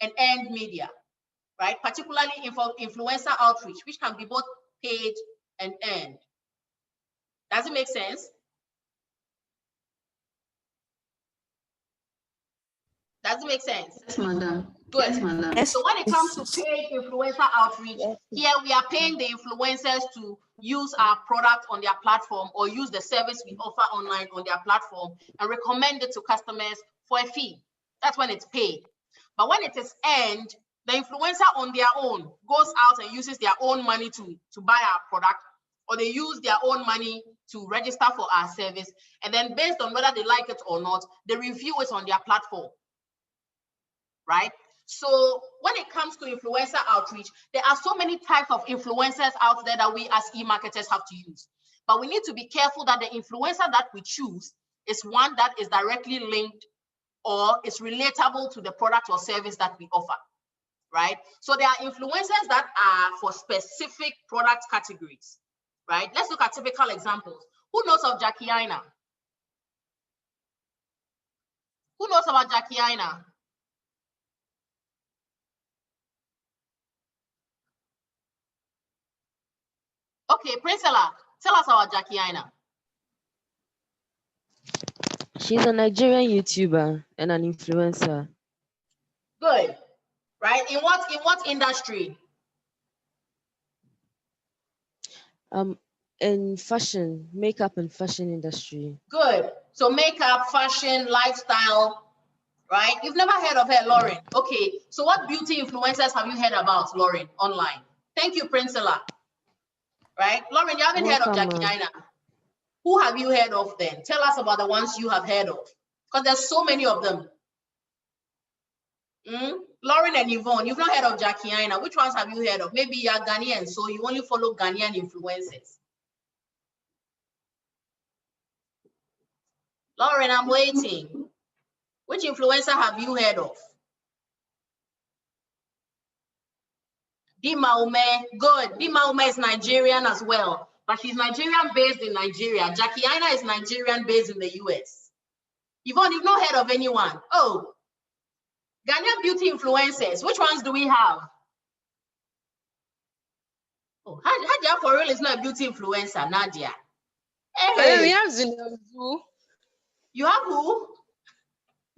and earned media, right? Particularly influencer outreach, which can be both paid and earned. Does it make sense? Does it make sense? Yes, madam. Good. Yes, madam. Yes. So when it comes to paid influencer outreach, here we are paying the influencers to use our product on their platform or use the service we offer online on their platform and recommend it to customers for a fee. That's when it's paid. But when it is earned, the influencer on their own goes out and uses their own money to buy our product, or they use their own money to register for our service. And then based on whether they like it or not, they review it on their platform. Right? So when it comes to influencer outreach, there are so many types of influencers out there that we as e-marketers have to use. But we need to be careful that the influencer that we choose is one that is directly linked or is relatable to the product or service that we offer, right? So there are influencers that are for specific product categories, right? Let's look at typical examples. Who knows of Jackie Aina? Who knows about Jackie Aina? Okay, Priscilla, tell us about Jackie Aina. She's a Nigerian YouTuber and an influencer. Good. Right? In what industry? In fashion, makeup and fashion industry. Good. So makeup, fashion, lifestyle, right? You've never heard of her, Lauren. Okay. So what beauty influencers have you heard about, Lauren, online? Thank you, Priscilla. Right? Lauren, you haven't heard of Jackie Aina. Who have you heard of then? Tell us about the ones you have heard of. Because there's so many of them. Lauren and Yvonne, you've not heard of Jackie Aina. Which ones have you heard of? Maybe you're Ghanaian, so you only follow Ghanaian influencers. Lauren, I'm waiting. Which influencer have you heard of? Dima Ume, good. Dima Ume is Nigerian as well, but she's Nigerian based in Nigeria. Jackie Aina is Nigerian based in the US. Yvonne, you've not heard of anyone. Oh, Ghanaian beauty influencers. Which ones do we have? Oh, Hadia for real is not a beauty influencer, Nadia. Hey, We have Zinelzu. You have who?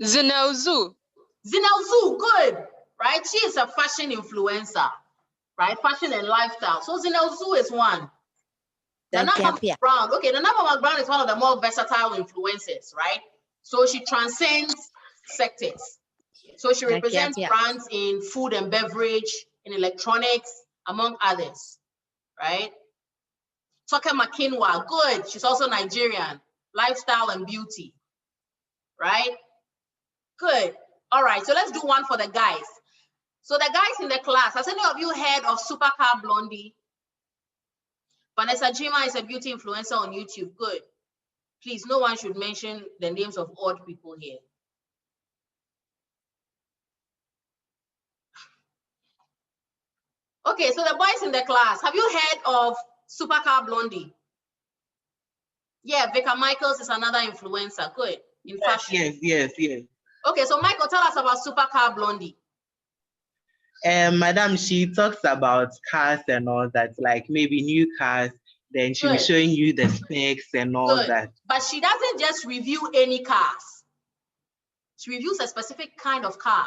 Zinelzu. Zinelzu, good. Right? She is a fashion influencer, right? Fashion and lifestyle. So Zinelzu is one. The Nana Brown. Okay, the Nana Brown is one of the more versatile influencers, right? So she transcends sectors. So she represents brands in food and beverage, in electronics, among others, right? Toke Makinwa, good. She's also Nigerian, lifestyle and beauty, right? Good. All right, so let's do one for the guys. So the guys in the class, has any of you heard of Supercar Blondie? Vanessa Jima is a beauty influencer on YouTube. Good. Please, no one should mention the names of odd people here. Okay, so the boys in the class, have you heard of Supercar Blondie? Yeah, Vika Michaels is another influencer. Good. In fashion. Yes. Okay, so Michael, tell us about Supercar Blondie. Madam, she talks about cars and all that, like maybe new cars. Then she'll be showing you the specs and all that. But she doesn't just review any cars. She reviews a specific kind of car.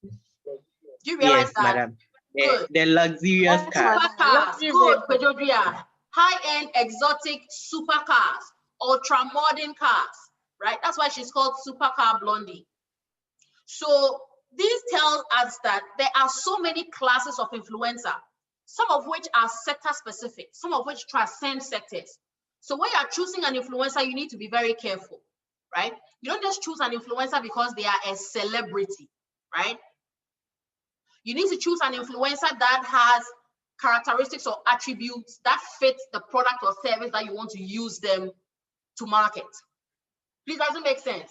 Do you realize that? Madam. Good. The luxurious cars. Supercars. Good, Pedrodria. High-end exotic supercars, ultra-modern cars, right? That's why she's called Supercar Blondie. So this tells us that there are so many classes of influencer, some of which are sector specific, some of which transcend sectors. So when you're choosing an influencer, you need to be very careful, right? You don't just choose an influencer because they are a celebrity, right? You need to choose an influencer that has characteristics or attributes that fit the product or service that you want to use them to market. Please, does it make sense?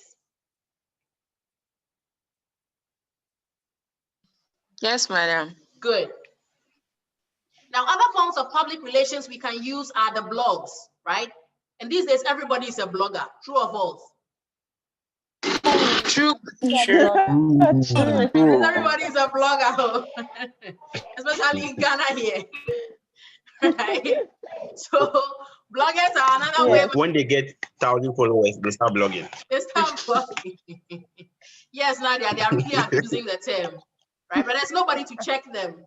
Yes, madam. Good. Now, other forms of public relations we can use are the blogs, right? And these days, everybody is a blogger. True or false? True. Everybody is a blogger, especially in Ghana here. Right? So bloggers are another way. When they get 1,000 followers, they start blogging. They start blogging. Yes, Nadia, they are really abusing the term, right? But there's nobody to check them.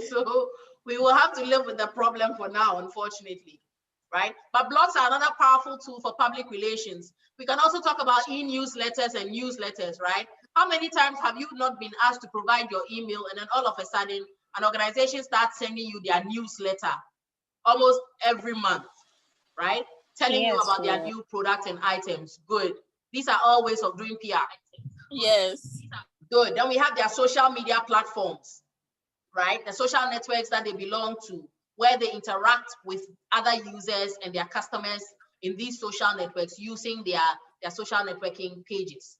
So we will have to live with the problem for now, unfortunately, right? But blogs are another powerful tool for public relations. We can also talk about e-newsletters and newsletters, right? How many times have you not been asked to provide your email and then all of a sudden an organization starts sending you their newsletter almost every month, right? Telling you about their new products and items. Good. These are all ways of doing PR. Yes. Good. Then we have their social media platforms, right? The social networks that they belong to, where they interact with other users and their customers in these social networks using their social networking pages,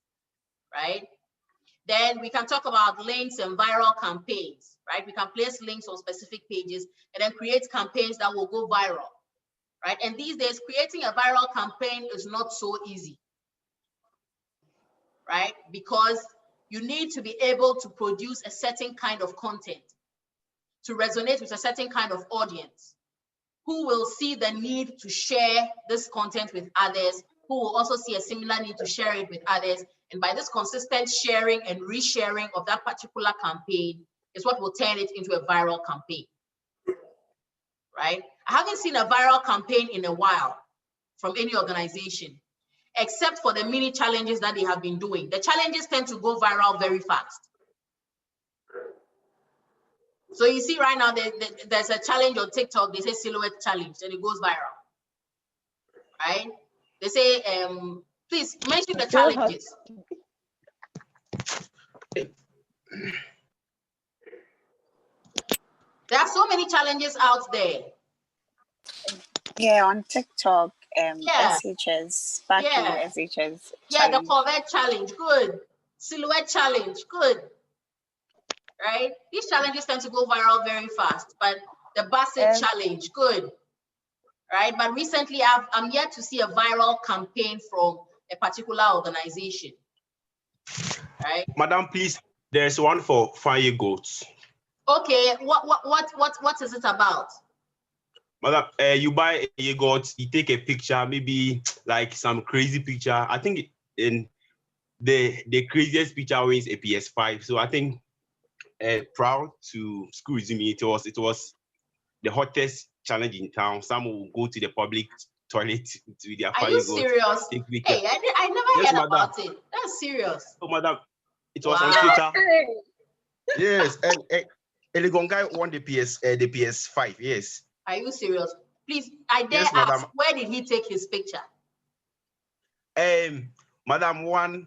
right? Then we can talk about links and viral campaigns, right? We can place links on specific pages and then create campaigns that will go viral, right? And these days, creating a viral campaign is not so easy, right? Because you need to be able to produce a certain kind of content to resonate with a certain kind of audience who will see the need to share this content with others, who will also see a similar need to share it with others. And by this consistent sharing and resharing of that particular campaign is what will turn it into a viral campaign, right? I haven't seen a viral campaign in a while from any organization, except for the mini challenges that they have been doing. The challenges tend to go viral very fast. So you see right now, there's a challenge on TikTok, they say silhouette challenge, and it goes viral, right? They say, please mention the challenges. There are so many challenges out there. Yeah, on TikTok, SHS, sparkling SHS. Yeah, the Corvette challenge, good. Silhouette challenge, good. Right? These challenges tend to go viral very fast, but the Basset challenge, good. Right? But recently, I'm yet to see a viral campaign from a particular organization. Right? Madam, please, there's one for fire goats. Okay, what is it about? Madam, you buy a goat, you take a picture, maybe like some crazy picture. I think in the craziest picture wins a PS5. So I think proud to school resume, it was the hottest challenge in town. Some will go to the public toilet to their fire goats. Are you serious? Hey, I never heard about it. That's serious. Oh, madam, it was on Twitter. Yes, and Eligon guy won the PS5. Yes. Are you serious? Please, I dare ask, madam, where did he take his picture? Madam, one,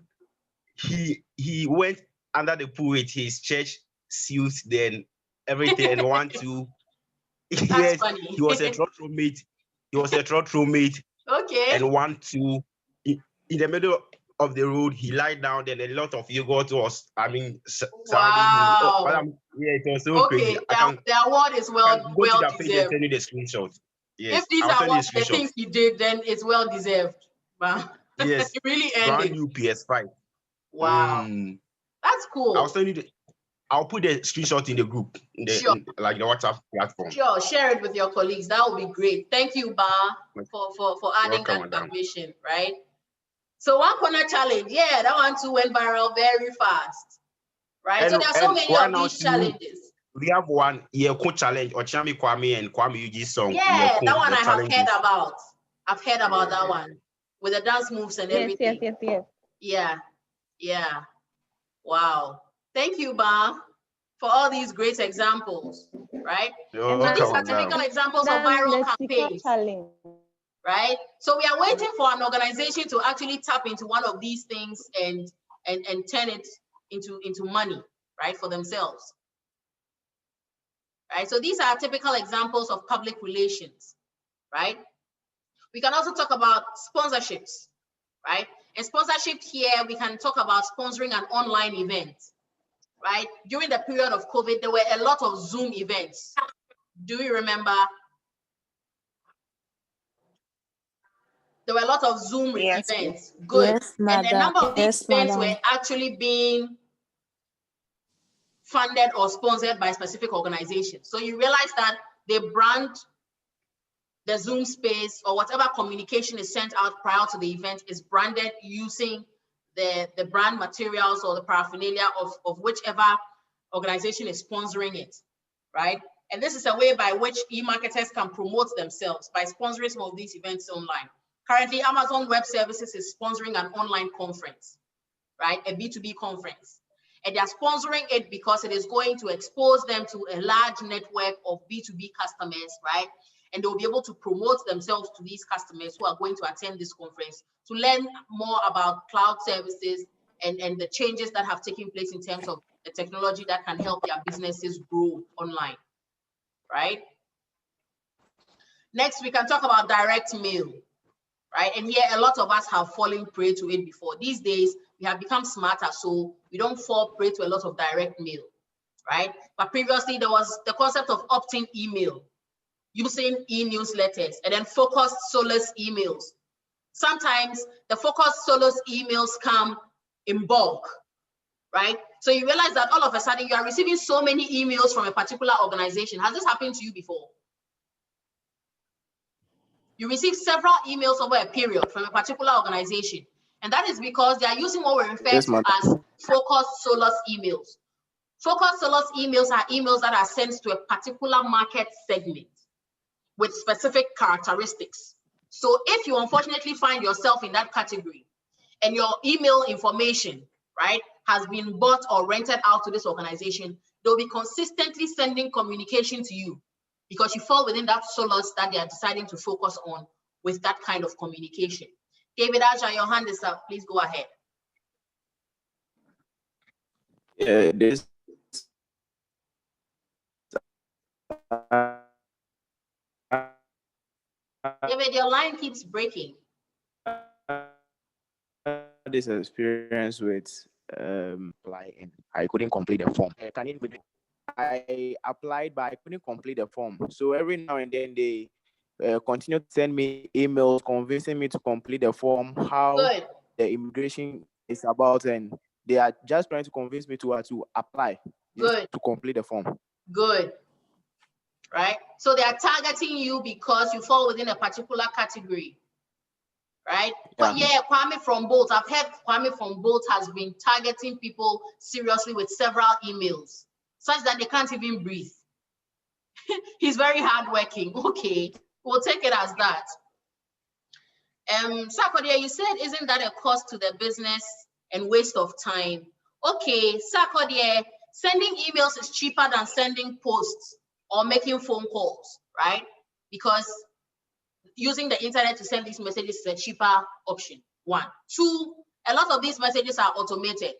he went under the pool with his church suit, then everything, and want to. Yes, funny. he was a trot roommate. He was a trot roommate. Okay. And want to, in the middle of the road, he lied down. Then a lot of yogurt was, surrounding Wow. him. Yeah, it was so Okay, crazy. the award is I can go to well the page and deserved. send you the screenshot. Yes, If these I'll are send you what the the screenshot. things he did, then it's well deserved. But Yes, he really earned brand it. new PS5. Wow, that's cool. I'll send you I'll put the screenshot in the group, Sure. like the WhatsApp platform. Sure, share it with your colleagues. That would be great. Thank you, Ba, for adding Welcome, that information, right? So one corner challenge, yeah, that one too went viral very fast, right? And, so there are so many right of now these challenges. We have one Yeko challenge, Ochami Kwame and Kwame Yuji's song. Yeah, Yeko, that one I have challenges. heard about. I've heard about that one with the dance moves and everything. Yes. Yeah. Wow. Thank you, Ba, for all these great examples, right? And so these are typical examples of viral campaigns, right? So we are waiting for an organization to actually tap into one of these things and turn it into money, right, for themselves. Right? So these are typical examples of public relations, right? We can also talk about sponsorships, right? And sponsorship here, we can talk about sponsoring an online event, right? During the period of COVID, there were a lot of Zoom events. Do you remember? There were a lot of Zoom events. Good. Yes, madam. And a number of these events madam. were actually being funded or sponsored by specific organizations. So you realize that they brand the Zoom space or whatever communication is sent out prior to the event is branded using the brand materials or the paraphernalia of whichever organization is sponsoring it, right? And this is a way by which e-marketers can promote themselves by sponsoring some of these events online. Currently, Amazon Web Services is sponsoring an online conference, right? A B2B conference. And they're sponsoring it because it is going to expose them to a large network of B2B customers, right? And they'll be able to promote themselves to these customers who are going to attend this conference to learn more about cloud services and the changes that have taken place in terms of the technology that can help their businesses grow online, right? Next, we can talk about direct mail, right? And here, a lot of us have fallen prey to it before. These days, we have become smarter, so we don't fall prey to a lot of direct mail, right? But previously, there was the concept of opt-in email, using e-newsletters, and then focused solus emails. Sometimes the focused solus emails come in bulk, right? So you realize that all of a sudden you are receiving so many emails from a particular organization. Has this happened to you before? You receive several emails over a period from a particular organization, and that is because they are using what we refer to as focused solus emails. Focused solus emails are emails that are sent to a particular market segment with specific characteristics. So if you unfortunately find yourself in that category and your email information, right, has been bought or rented out to this organization, they'll be consistently sending communication to you because you fall within that solus that they are deciding to focus on with that kind of communication. David Aja, your hand is up. Please go ahead. This David, your line keeps breaking. This experience with applying, I couldn't complete the form. I applied, but I couldn't complete the form. So every now and then they continue to send me emails convincing me to complete the form, how the immigration is about, and they are just trying to convince me to apply to complete the form. Good. Right? So they are targeting you because you fall within a particular category. Right? But yeah, Kwame from Bolt, I've heard Kwame from Bolt has been targeting people seriously with several emails, such that they can't even breathe. He's very hardworking. Okay, we'll take it as that. Sarkodie, you said, isn't that a cost to the business and waste of time? Okay, Sarkodie, sending emails is cheaper than sending posts or making phone calls, right? Because using the internet to send these messages is a cheaper option, one. Two, a lot of these messages are automated.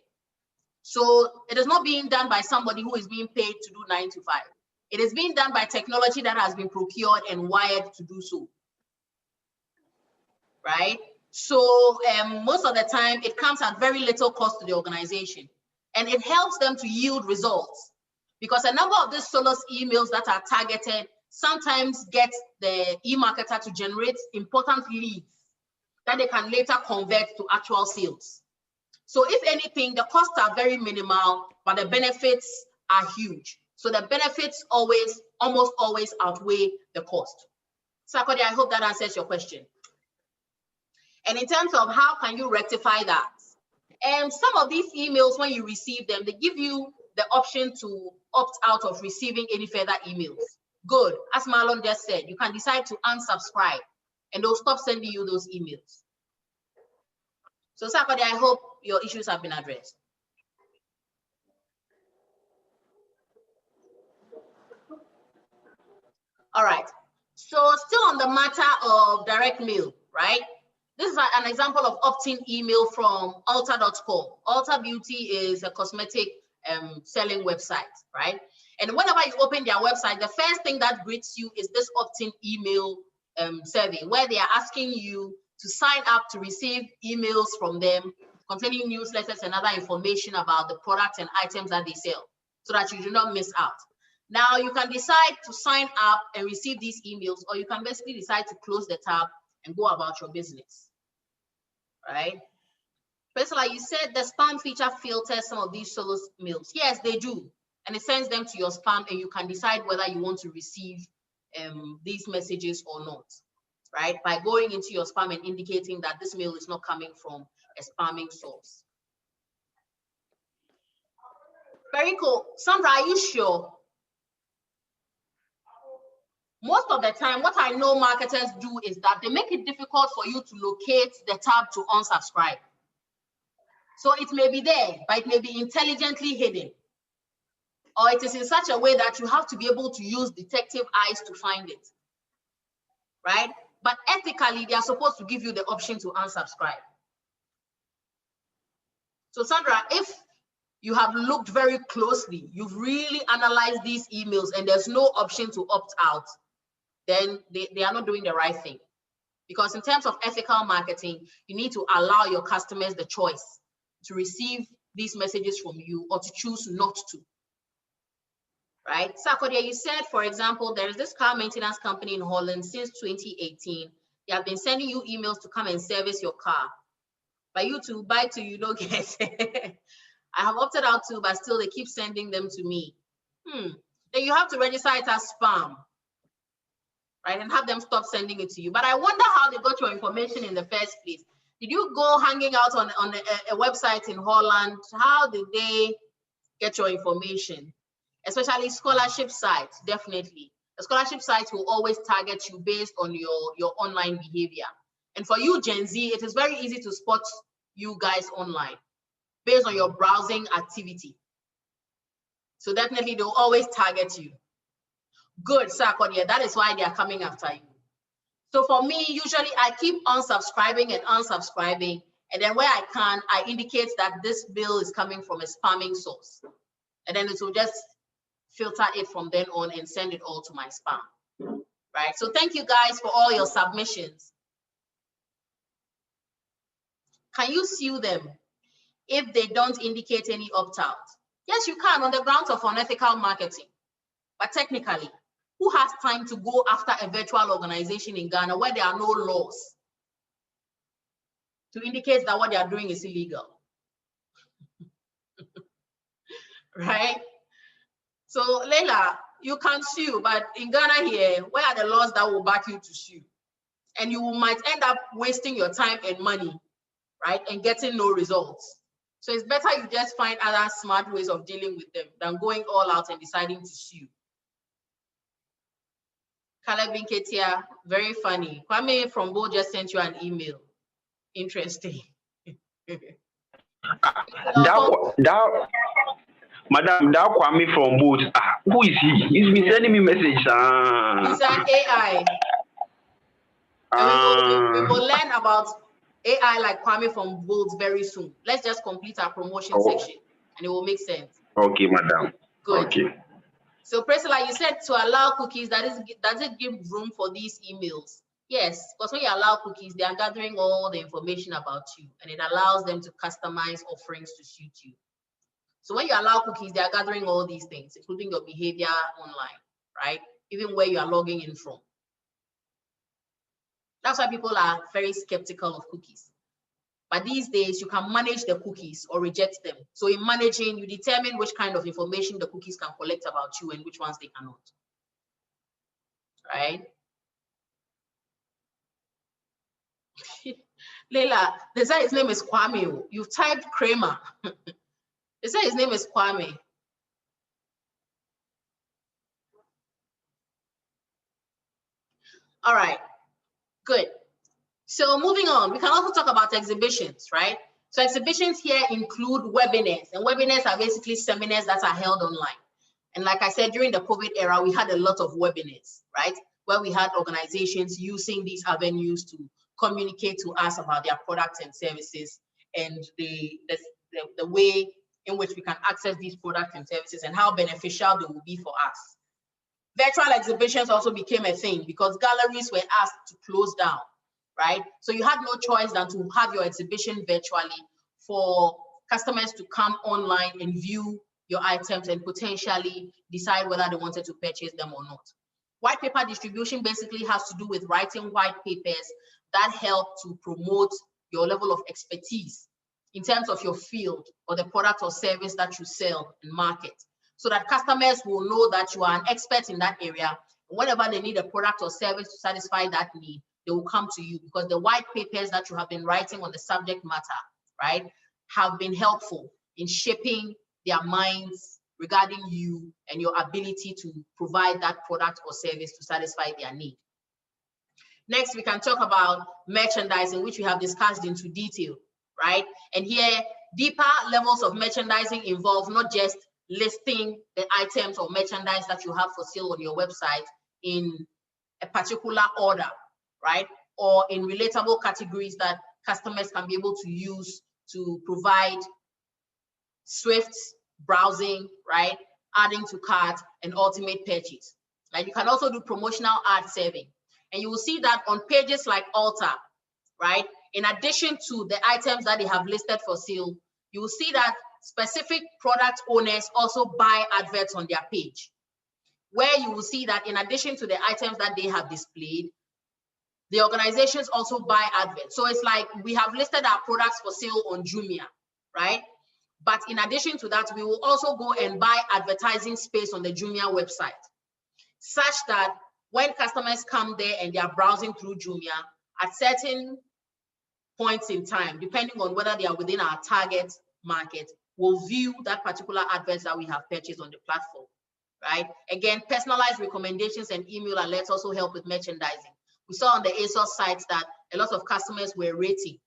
So it is not being done by somebody who is being paid to do 9 to 5. It is being done by technology that has been procured and wired to do so, right? So most of the time, it comes at very little cost to the organization, and it helps them to yield results, because a number of these solos emails that are targeted sometimes get the e-marketer to generate important leads that they can later convert to actual sales. So if anything, the costs are very minimal, but the benefits are huge. So the benefits almost always outweigh the cost. Sakodi, I hope that answers your question. And in terms of how can you rectify that? Some of these emails, when you receive them, they give you the option to opt out of receiving any further emails. Good. As Marlon just said, you can decide to unsubscribe and they'll stop sending you those emails. So Sakodi, I hope your issues have been addressed. All right. So still on the matter of direct mail, right? This is an example of opt-in email from Ulta.com. Ulta Beauty is a cosmetic selling website, right? And whenever you open their website, the first thing that greets you is this opt-in email survey, where they are asking you to sign up to receive emails from them containing newsletters and other information about the products and items that they sell, so that you do not miss out. Now, you can decide to sign up and receive these emails, or you can basically decide to close the tab and go about your business, right? Personally, you said the spam feature filters some of these solo mails. Yes, they do. And it sends them to your spam, and you can decide whether you want to receive these messages or not, right? By going into your spam and indicating that this mail is not coming from a spamming source. Very cool. Sandra, are you sure? Most of the time, what I know marketers do is that they make it difficult for you to locate the tab to unsubscribe. So it may be there, but it may be intelligently hidden. Or it is in such a way that you have to be able to use detective eyes to find it, right? But ethically, they are supposed to give you the option to unsubscribe. So Sandra, if you have looked very closely, you've really analyzed these emails and there's no option to opt out, then they are not doing the right thing. Because in terms of ethical marketing, you need to allow your customers the choice to receive these messages from you or to choose not to, right? Sakodia, you said, for example, there is this car maintenance company in Holland since 2018. They have been sending you emails to come and service your car. But you to buy to you don't get. I have opted out too, but still they keep sending them to me. Then you have to register it as spam, right? And have them stop sending it to you. But I wonder how they got your information in the first place. Did you go hanging out on a website in Holland? How did they get your information? Especially scholarship sites, definitely. The scholarship sites will always target you based on your online behavior. And for you, Gen Z, it is very easy to spot you guys online based on your browsing activity. So definitely they'll always target you. Good, Sakodia, that is why they are coming after you. So for me, usually I keep unsubscribing and unsubscribing, and then where I can, I indicate that this bill is coming from a spamming source. And then it will just filter it from then on and send it all to my spam, right? So thank you guys for all your submissions. Can you sue them if they don't indicate any opt-out? Yes, you can on the grounds of unethical marketing. But technically, who has time to go after a virtual organization in Ghana where there are no laws to indicate that what they are doing is illegal? Right? So Leila, you can sue, but in Ghana here, where are the laws that will back you to sue? And you might end up wasting your time and money, right? And getting no results. So it's better you just find other smart ways of dealing with them than going all out and deciding to sue. Caleb Inketia, very funny. Kwame from Bo just sent you an email. Interesting. Madam, that Kwame from Boat. Who is he? He's been sending me messages. He's an AI. We will learn about AI like Kwame from Bolt very soon. Let's just complete our promotion section and it will make sense. Okay, madam. Good. Okay. So Priscilla, you said to allow cookies, does it give room for these emails? Yes, because when you allow cookies, they are gathering all the information about you and it allows them to customize offerings to suit you. So when you allow cookies, they are gathering all these things, including your behavior online, right? Even where you are logging in from. That's why people are very skeptical of cookies. But these days, you can manage the cookies or reject them. So in managing, you determine which kind of information the cookies can collect about you and which ones they cannot, right? Leila, they say his name is Kwame. You've typed Kramer. They say his name is Kwame. All right, good. So moving on, we can also talk about exhibitions, right? So exhibitions here include webinars, and webinars are basically seminars that are held online. And like I said, during the COVID era, we had a lot of webinars, right? Where we had organizations using these avenues to communicate to us about their products and services and the way in which we can access these products and services and how beneficial they will be for us. Virtual exhibitions also became a thing because galleries were asked to close down, right? So you had no choice than to have your exhibition virtually for customers to come online and view your items and potentially decide whether they wanted to purchase them or not. White paper distribution basically has to do with writing white papers that help to promote your level of expertise in terms of your field or the product or service that you sell and market, so that customers will know that you are an expert in that area. Whenever they need a product or service to satisfy that need, they will come to you because the white papers that you have been writing on the subject matter, right, have been helpful in shaping their minds regarding you and your ability to provide that product or service to satisfy their need. Next, we can talk about merchandising, which we have discussed into detail, right? And here, deeper levels of merchandising involve not just listing the items or merchandise that you have for sale on your website in a particular order, right? Or in relatable categories that customers can be able to use to provide swift browsing, right? Adding to cart and ultimate purchase. Like you can also do promotional ad serving. And you will see that on pages like Ulta, right? In addition to the items that they have listed for sale, you will see that specific product owners also buy adverts on their page, where you will see that in addition to the items that they have displayed, the organizations also buy adverts. So it's like we have listed our products for sale on Jumia, right? But in addition to that, we will also go and buy advertising space on the Jumia website, such that when customers come there and they are browsing through Jumia, at certain points in time, depending on whether they are within our target market, we'll view that particular adverts that we have purchased on the platform, right? Again, personalized recommendations and email alerts also help with merchandising. We saw on the ASOS sites that a lot of customers were rating,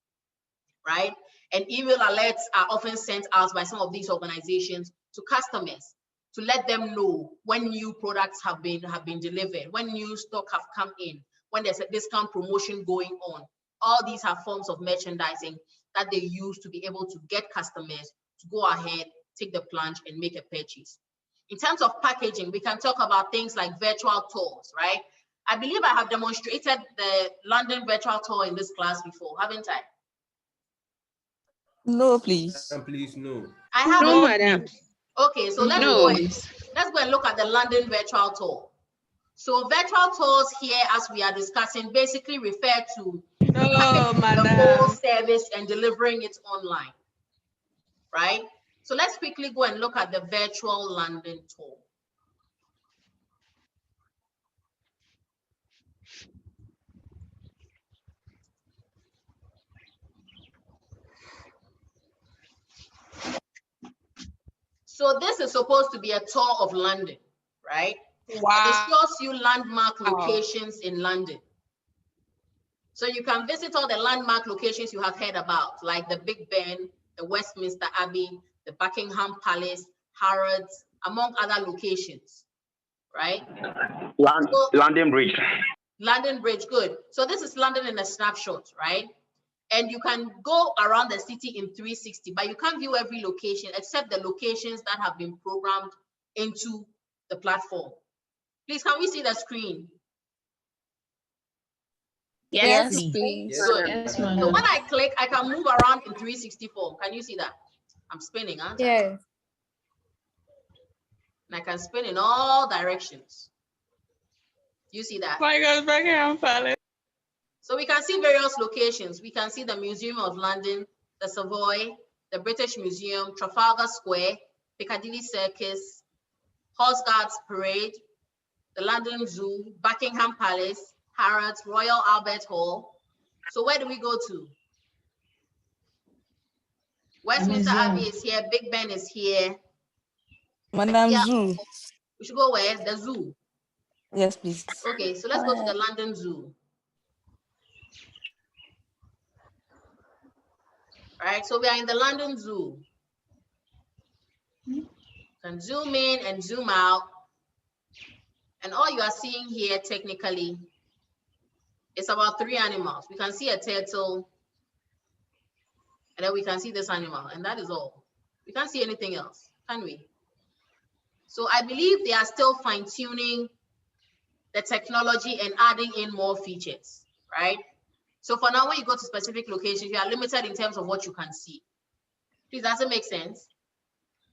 right? And email alerts are often sent out by some of these organizations to customers to let them know when new products have been delivered, when new stock have come in, when there's a discount promotion going on. All these are forms of merchandising that they use to be able to get customers to go ahead, take the plunge and make a purchase. In terms of packaging, we can talk about things like virtual tours, right? I believe I have demonstrated the London virtual tour in this class before, haven't I? No, please. Please, no. I haven't. No, madam. Okay, so let's go and look at the London virtual tour. So virtual tours here, as we are discussing, basically refer to the whole service and delivering it online, right? So let's quickly go and look at the virtual London tour. So this is supposed to be a tour of London, right? Wow. And it shows you landmark locations in London. So you can visit all the landmark locations you have heard about, like the Big Ben, the Westminster Abbey, the Buckingham Palace, Harrods, among other locations, right? London Bridge. London Bridge, good. So this is London in a snapshot, right? And you can go around the city in 360, but you can't view every location except the locations that have been programmed into the platform. Please, can we see the screen? Yes, Yes, please. Good. Yes, So madam. when I click, I can move around in 360 form. Can you see that? I'm spinning, aren't I? Yes. And I can spin in all directions. You see that? My God, Buckingham Palace. So we can see various locations. We can see the Museum of London, the Savoy, the British Museum, Trafalgar Square, Piccadilly Circus, Horse Guards Parade, the London Zoo, Buckingham Palace, Harrods, Royal Albert Hall. So where do we go to? Westminster Abbey is here, Big Ben is here. Madam Yeah. Zoo. We should go where? The zoo. Yes, please. Okay, so let's go to the London Zoo. All right, so we are in the London Zoo. You can zoom in and zoom out. And all you are seeing here technically is about 3 animals. We can see a turtle, and then we can see this animal, and that is all. We can't see anything else, can we? So I believe they are still fine-tuning the technology and adding in more features, right? So for now, when you go to specific locations, you are limited in terms of what you can see. Please, does it make sense?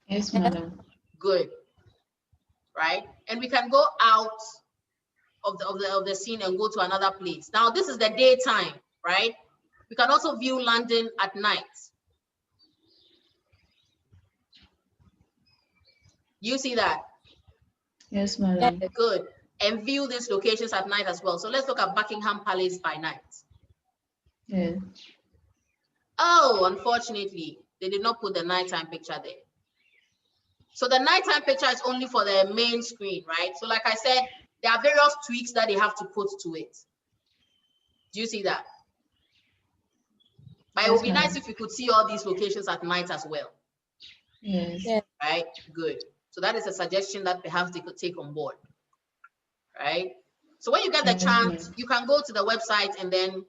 Yes, madam. Good, right? And we can go out of the scene and go to another place. Now, this is the daytime, right? We can also view London at night. You see that? Yes, madam. Good. And view these locations at night as well. So let's look at Buckingham Palace by night. Yeah. Oh, unfortunately, they did not put the nighttime picture there. So the nighttime picture is only for the main screen, right? So like I said, there are various tweaks that they have to put to it. Do you see that? But it would be nice if you could see all these locations at night as well. Yes. Right? Good. So that is a suggestion that perhaps they could take on board. Right? So when you get the chance, you can go to the website and then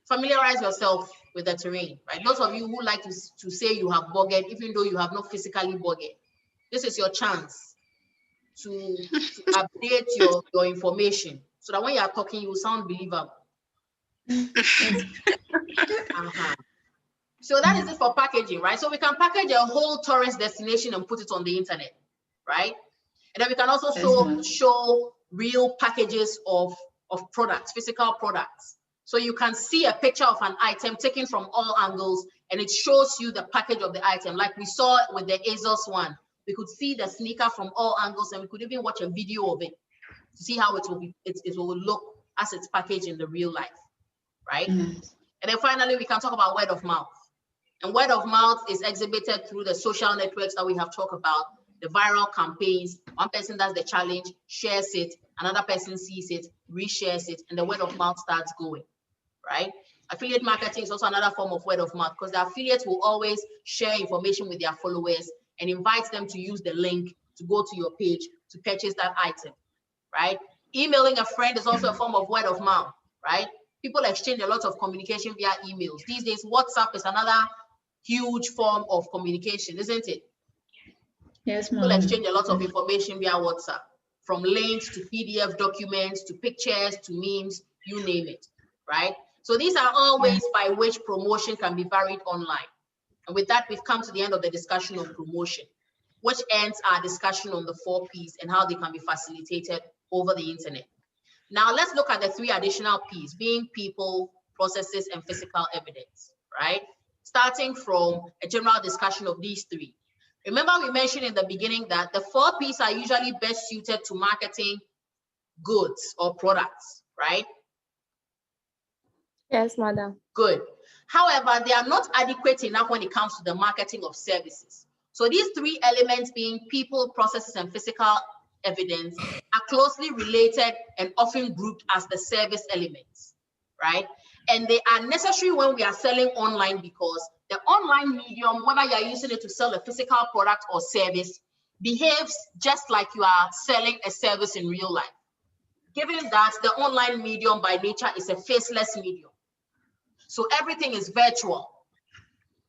familiarize yourself with the terrain, right? Those of you who like to say you have bugged, even though you have not physically bugged, this is your chance to update your information so that when you are talking, you sound believable. So that is it for packaging, right? So we can package a whole tourist destination and put it on the internet, right? And then we can also show real packages of products, physical products. So you can see a picture of an item taken from all angles, and it shows you the package of the item. Like we saw with the ASOS one, we could see the sneaker from all angles, and we could even watch a video of it to see how it will look as it's packaged in the real life, right? And then finally, we can talk about word of mouth. And word of mouth is exhibited through the social networks that we have talked about, the viral campaigns. One person does the challenge, shares it, another person sees it, reshares it, and the word of mouth starts going, right? Affiliate marketing is also another form of word of mouth because the affiliates will always share information with their followers and invite them to use the link to go to your page to purchase that item, right? Emailing a friend is also a form of word of mouth, right? People exchange a lot of communication via emails. These days, WhatsApp is another huge form of communication, isn't it? Yes, People ma'am. exchange a lot of information via WhatsApp, from links to PDF documents, to pictures, to memes, you name it, right? So these are all ways by which promotion can be varied online. And with that, we've come to the end of the discussion on promotion, which ends our discussion on the 4 Ps and how they can be facilitated over the internet. Now let's look at the 3 additional Ps, being people, processes, and physical evidence, right? Starting from a general discussion of these 3. Remember, we mentioned in the beginning that the 4 Ps are usually best suited to marketing goods or products, right? Yes, madam. Good. However, they are not adequate enough when it comes to the marketing of services. So these 3 elements, being people, processes, and physical evidence, are closely related and often grouped as the service elements, right? And they are necessary when we are selling online because the online medium, whether you are using it to sell a physical product or service, behaves just like you are selling a service in real life. Given that the online medium by nature is a faceless medium. So everything is virtual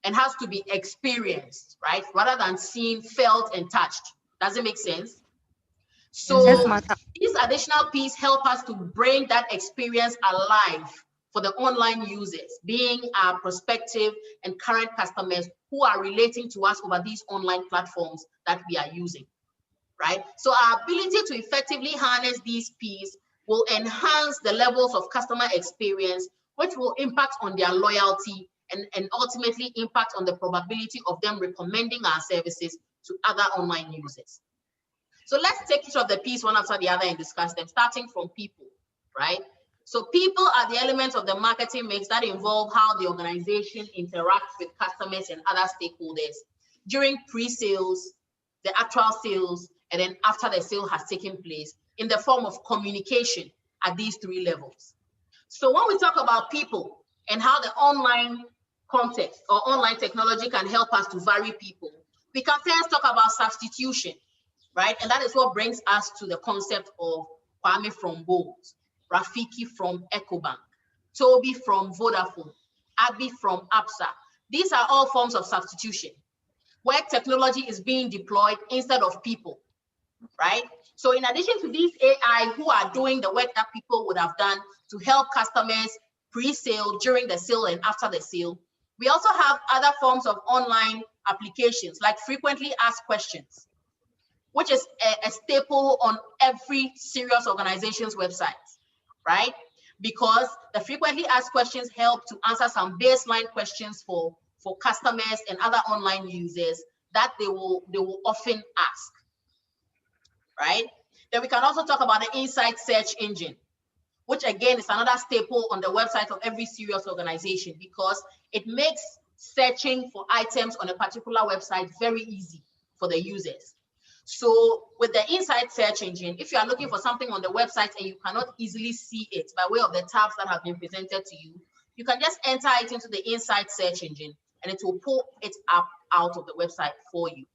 and has to be experienced, right? Rather than seen, felt, and touched. Does it make sense? So these additional pieces help us to bring that experience alive for the online users, being our prospective and current customers who are relating to us over these online platforms that we are using, right? So our ability to effectively harness these pieces will enhance the levels of customer experience, which will impact on their loyalty and ultimately impact on the probability of them recommending our services to other online users. So let's take each of the pieces one after the other and discuss them, starting from people, right? So people are the elements of the marketing mix that involve how the organization interacts with customers and other stakeholders during pre-sales, the actual sales, and then after the sale has taken place in the form of communication at these three levels. So when we talk about people and how the online context or online technology can help us to vary people, we can first talk about substitution, right? And that is what brings us to the concept of Kwame from Bolt, Rafiki from EcoBank, Toby from Vodafone, Abby from APSA. These are all forms of substitution where technology is being deployed instead of people, right? So in addition to these AI who are doing the work that people would have done to help customers pre-sale, during the sale, and after the sale, we also have other forms of online applications like frequently asked questions, which is a staple on every serious organization's website, right? Because the frequently asked questions help to answer some baseline questions for customers and other online users that they will often ask, right? Then we can also talk about the insight search engine, which again is another staple on the website of every serious organization because it makes searching for items on a particular website very easy for the users. So with the insight search engine, if you are looking for something on the website and you cannot easily see it by way of the tabs that have been presented to you, you can just enter it into the insight search engine and it will pull it up out of the website for you.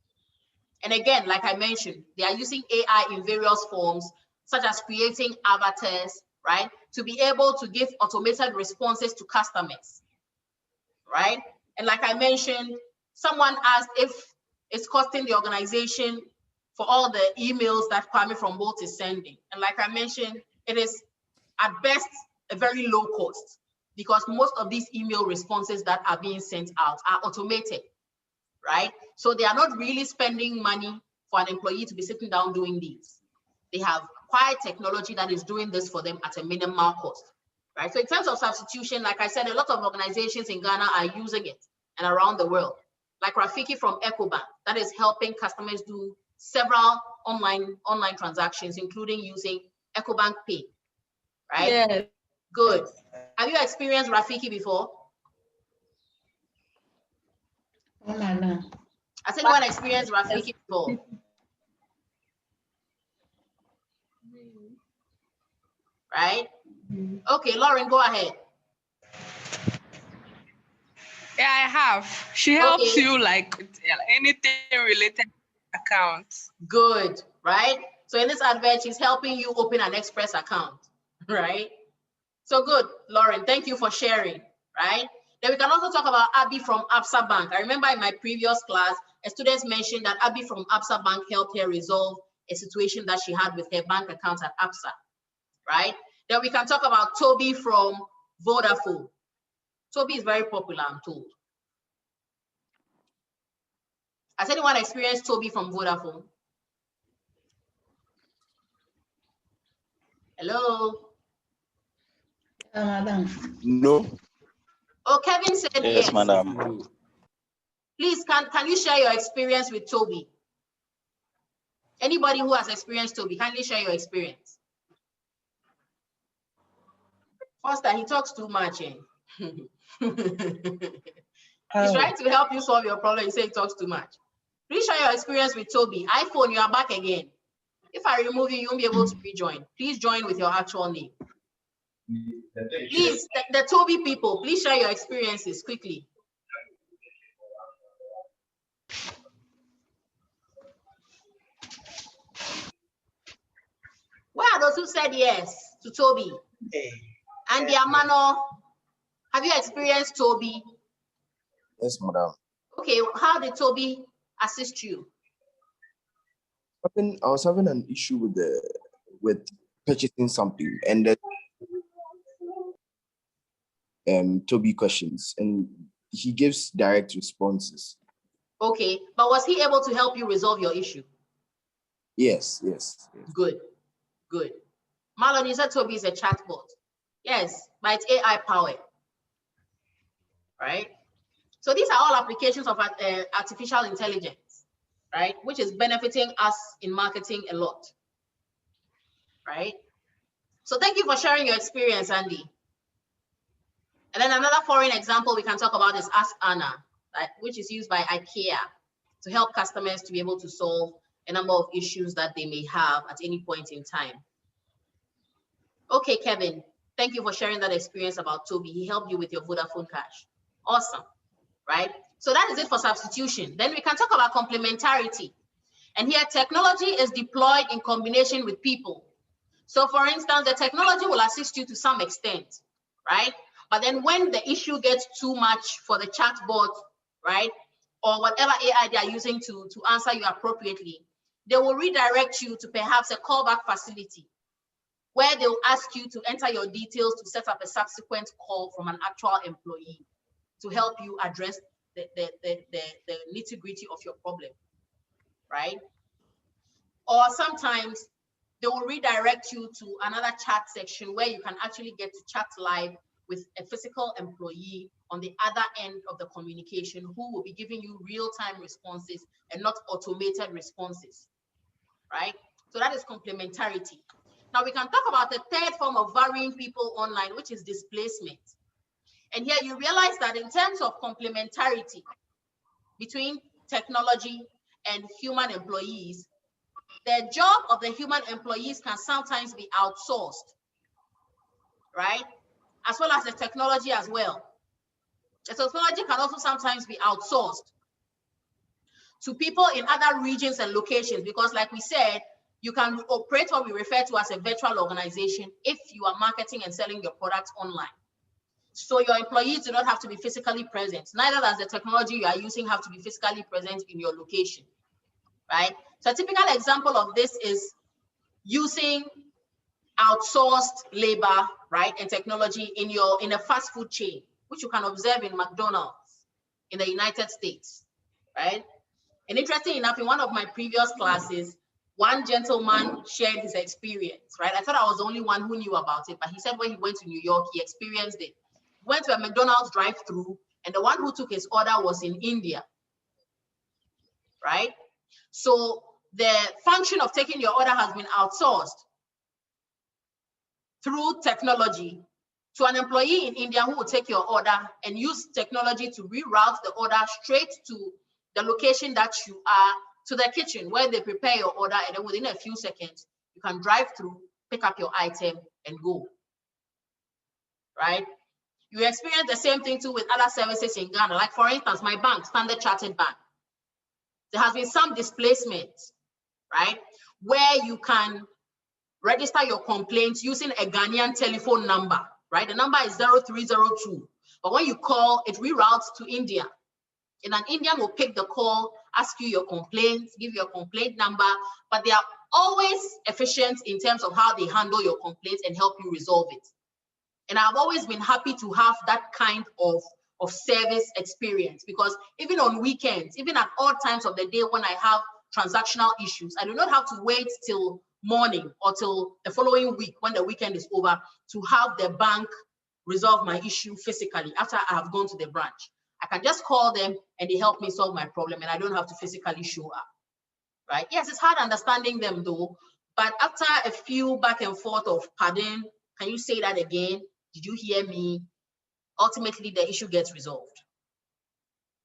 And again, like I mentioned, they are using AI in various forms, such as creating avatars, right? To be able to give automated responses to customers, right? And like I mentioned, someone asked if it's costing the organization for all the emails that Kwame from Bolt is sending. And like I mentioned, it is at best a very low cost because most of these email responses that are being sent out are automated, right? So they are not really spending money for an employee to be sitting down doing these. They have quiet technology that is doing this for them at a minimal cost, right? So in terms of substitution, like I said, a lot of organizations in Ghana are using it and around the world, like Rafiki from EcoBank, that is helping customers do several online transactions, including using EcoBank Pay, right? Yes. Good. Have you experienced Rafiki before? Oh, no. Has anyone experienced Rafiki before? Right? Okay, Lauren, go ahead. Yeah, I have. She helps you like with anything related to accounts. Good, right? So in this advert, she's helping you open an Express account, right? So good, Lauren, thank you for sharing, right? Then we can also talk about Abby from APSA Bank. I remember in my previous class, a student mentioned that Abby from APSA Bank helped her resolve a situation that she had with her bank account at APSA, right? Then we can talk about Toby from Vodafone. Toby is very popular, I'm told. Has anyone experienced Toby from Vodafone? Hello? Madam. No. Oh, Kevin said yes. Madam. Please, can you share your experience with Toby? Anybody who has experienced Toby, kindly share your experience. Foster, he talks too much. Eh? He's trying to help you solve your problem. He said he talks too much. Please share your experience with Toby. iPhone, you are back again. If I remove you, you won't be able to rejoin. Please join with your actual name. Please, the Toby people, please share your experiences quickly. Where are those who said yes to Toby? And the Amano, Have you experienced Toby? Yes, madam. Okay, how did Toby assist you? I was having an issue with purchasing something, and then Toby questions, and he gives direct responses. Okay, but was he able to help you resolve your issue? Yes. Good. Marlon, you said Toby is a chatbot. Yes, but it's AI powered, right? So these are all applications of artificial intelligence, right? Which is benefiting us in marketing a lot, right? So thank you for sharing your experience, Andy. And then another foreign example we can talk about is Ask Anna, right, which is used by IKEA to help customers to be able to solve a number of issues that they may have at any point in time. Okay, Kevin, thank you for sharing that experience about Toby. He helped you with your Vodafone cash. Awesome, right? So that is it for substitution. Then we can talk about complementarity. And here technology is deployed in combination with people. So for instance, the technology will assist you to some extent, right? But then when the issue gets too much for the chatbot, right, or whatever AI they are using to answer you appropriately, they will redirect you to perhaps a callback facility where they'll ask you to enter your details to set up a subsequent call from an actual employee to help you address the nitty-gritty of your problem, right? Or sometimes they will redirect you to another chat section where you can actually get to chat live with a physical employee on the other end of the communication who will be giving you real-time responses and not automated responses, right? So that is complementarity. Now we can talk about the third form of varying people online, which is displacement. And here you realize that in terms of complementarity between technology and human employees, the job of the human employees can sometimes be outsourced, right? As well as the technology as well. The technology can also sometimes be outsourced to people in other regions and locations, because like we said, you can operate what we refer to as a virtual organization if you are marketing and selling your products online. So your employees do not have to be physically present. Neither does the technology you are using have to be physically present in your location, right? So a typical example of this is using outsourced labor, right, and technology in a fast food chain, which you can observe in McDonald's in the United States, right? And interesting enough, in one of my previous classes, one gentleman shared his experience, right? I thought I was the only one who knew about it, but he said when he went to New York, he experienced it. He went to a McDonald's drive-through, and the one who took his order was in India, right? So the function of taking your order has been outsourced through technology to an employee in India who will take your order and use technology to reroute the order straight to the location that you are, to the kitchen where they prepare your order, and then within a few seconds, you can drive through, pick up your item and go, right? You experience the same thing too with other services in Ghana. Like for instance, my bank, Standard Chartered Bank, there has been some displacement, right? Where you can register your complaints using a Ghanaian telephone number, right? The number is 0302. But when you call, it reroutes to India. And an Indian will pick the call, ask you your complaints, give you a complaint number, but they are always efficient in terms of how they handle your complaints and help you resolve it. And I've always been happy to have that kind of service experience, because even on weekends, even at all times of the day when I have transactional issues, I do not have to wait till morning or till the following week when the weekend is over to have the bank resolve my issue physically after I have gone to the branch. I can just call them and they help me solve my problem, and I don't have to physically show up, right? Yes, it's hard understanding them though, but after a few back and forth of, pardon, can you say that again? Did you hear me? Ultimately, the issue gets resolved.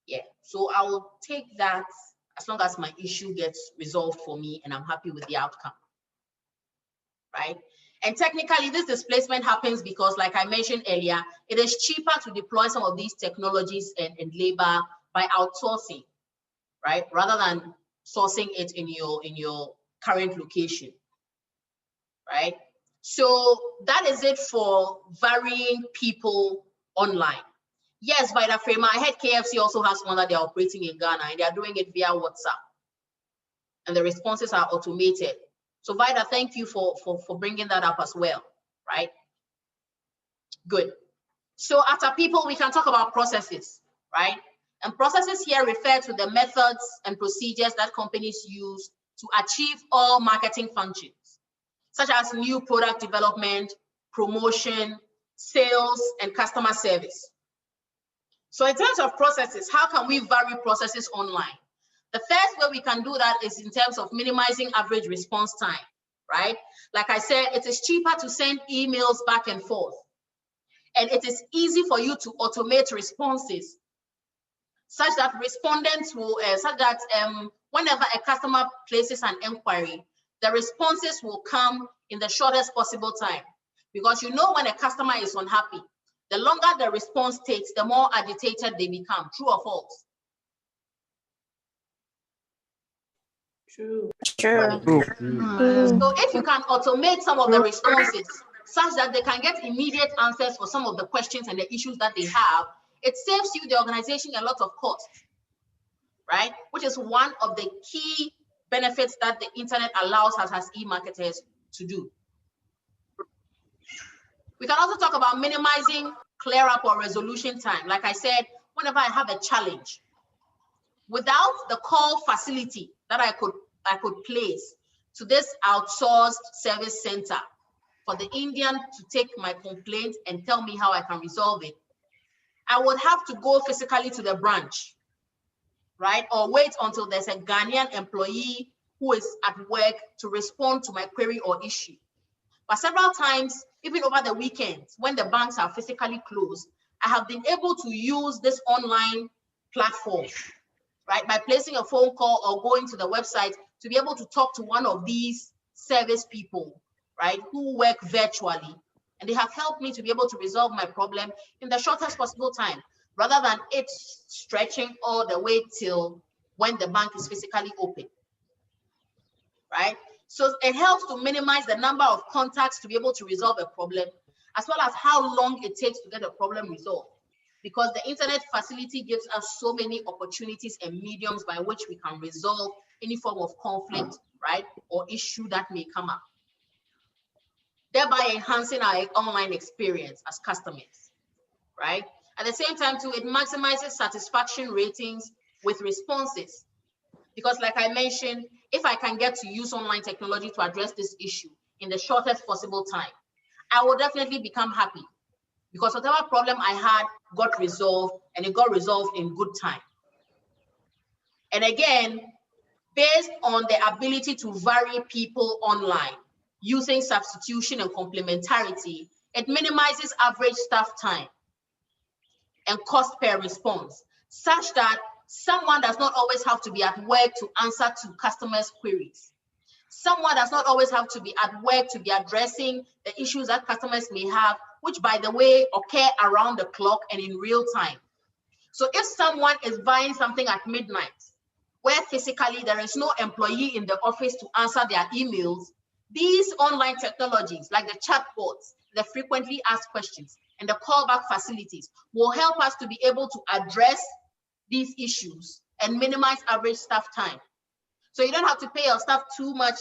Yeah, so I will take that as long as my issue gets resolved for me and I'm happy with the outcome, right? And technically, this displacement happens because, like I mentioned earlier, it is cheaper to deploy some of these technologies and labor by outsourcing, right? Rather than sourcing it in your current location, right? So that is it for varying people online. Yes, by the frame, I heard KFC also has one that they're operating in Ghana, and they're doing it via WhatsApp. And the responses are automated. So Vida, thank you for bringing that up as well, right? Good. So after people, we can talk about processes, right? And processes here refer to the methods and procedures that companies use to achieve all marketing functions, such as new product development, promotion, sales, and customer service. So in terms of processes, how can we vary processes online? The first way we can do that is in terms of minimizing average response time, right? Like I said, it is cheaper to send emails back and forth. And it is easy for you to automate responses such that respondents will, whenever a customer places an inquiry, the responses will come in the shortest possible time. Because you know when a customer is unhappy, the longer the response takes, the more agitated they become. True or false? True. So if you can automate some of the responses such that they can get immediate answers for some of the questions and the issues that they have, it saves you, the organization, a lot of costs, right? Which is one of the key benefits that the internet allows us as e-marketers to do. We can also talk about minimizing clear up or resolution time. Like I said, whenever I have a challenge, without the call facility that I could place to this outsourced service center for the Indian to take my complaint and tell me how I can resolve it, I would have to go physically to the branch, right? Or wait until there's a Ghanaian employee who is at work to respond to my query or issue. But several times, even over the weekends, when the banks are physically closed, I have been able to use this online platform, right? By placing a phone call or going to the website to be able to talk to one of these service people, right? Who work virtually. And they have helped me to be able to resolve my problem in the shortest possible time, rather than it stretching all the way till when the bank is physically open, right? So it helps to minimize the number of contacts to be able to resolve a problem, as well as how long it takes to get a problem resolved. Because the internet facility gives us so many opportunities and mediums by which we can resolve any form of conflict, right? Or issue that may come up, thereby enhancing our online experience as customers, right? At the same time too, it maximizes satisfaction ratings with responses. Because like I mentioned, if I can get to use online technology to address this issue in the shortest possible time, I will definitely become happy, because whatever problem I had got resolved, and it got resolved in good time. And again, based on the ability to vary people online using substitution and complementarity, it minimizes average staff time and cost per response, such that someone does not always have to be at work to answer to customers' queries. Someone does not always have to be at work to be addressing the issues that customers may have, which, by the way, occur around the clock and in real time. So if someone is buying something at midnight, where physically there is no employee in the office to answer their emails, these online technologies like the chatbots, the frequently asked questions, and the callback facilities will help us to be able to address these issues and minimize average staff time. So you don't have to pay your staff too much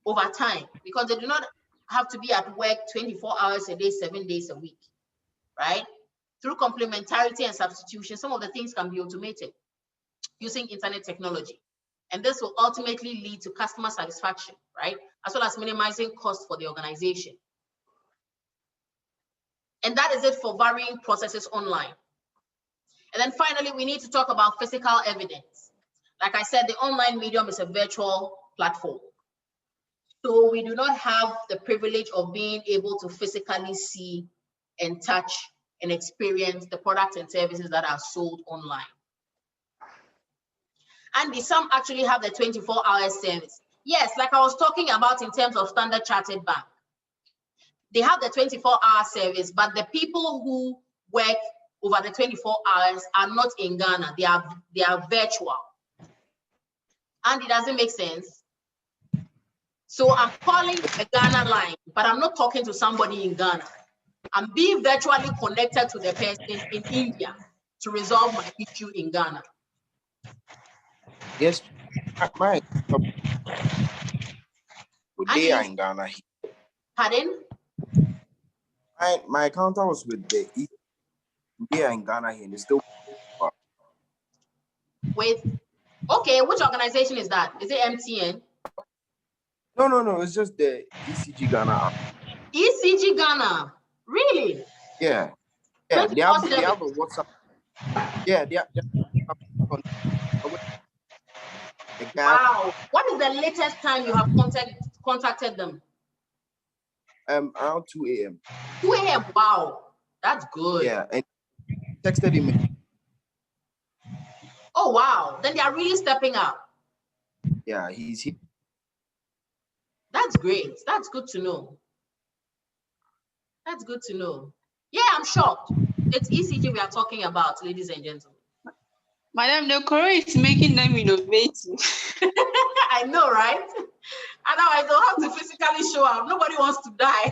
over time, because they do not have to be at work 24 hours a day, 7 days a week, right? Through complementarity and substitution, some of the things can be automated using internet technology. And this will ultimately lead to customer satisfaction, right? As well as minimizing costs for the organization. And that is it for varying processes online. And then finally, we need to talk about physical evidence. Like I said, the online medium is a virtual platform. So we do not have the privilege of being able to physically see and touch and experience the products and services that are sold online. And some actually have the 24-hour service. Yes, like I was talking about in terms of Standard Chartered Bank. They have the 24-hour service, but the people who work over the 24 hours are not in Ghana. They are virtual. And it doesn't make sense. So I'm calling a Ghana line, but I'm not talking to somebody in Ghana. and be virtually connected to the person in India to resolve my issue in Ghana? Yes, my they are And in Ghana. pardon? My accountant was with they are in Ghana here, and it's still With, okay, which organization is that? Is it MTN? No, it's just the ECG Ghana app. ECG Ghana, really? Yeah, they have a 24/7. WhatsApp. Yeah, they have Wow. What is the latest time you have contacted them? Around 2 a.m. 2 a.m. Wow, that's good. Yeah, and texted him. Oh wow, then they are really stepping up. Yeah, he's here. That's great. That's good to know. That's good to know. Yeah, I'm shocked. It's ECG we are talking about, ladies and gentlemen. Madam, the Korea is making them innovative. I know, right? Otherwise, they'll have to physically show up. Nobody wants to die.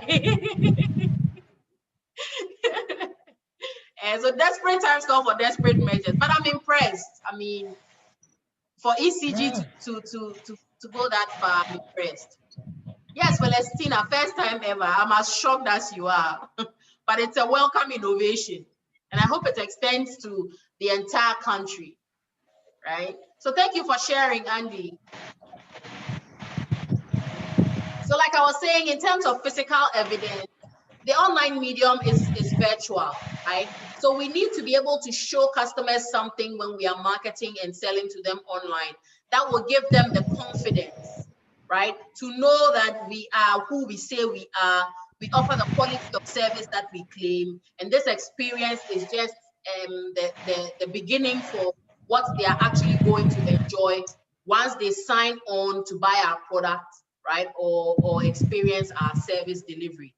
And so desperate times call for desperate measures. But I'm impressed. I mean, for ECG to go that far, I'm impressed. Yes, Celestina, first time ever. I'm as shocked as you are. But it's a welcome innovation. And I hope it extends to the entire country, right? So thank you for sharing, Andy. So like I was saying, in terms of physical evidence, the online medium is virtual, right? So we need to be able to show customers something when we are marketing and selling to them online that will give them the confidence, right? To know that we are who we say we are, we offer the quality of service that we claim, and this experience is just the beginning for what they are actually going to enjoy once they sign on to buy our product, right? Or experience our service delivery,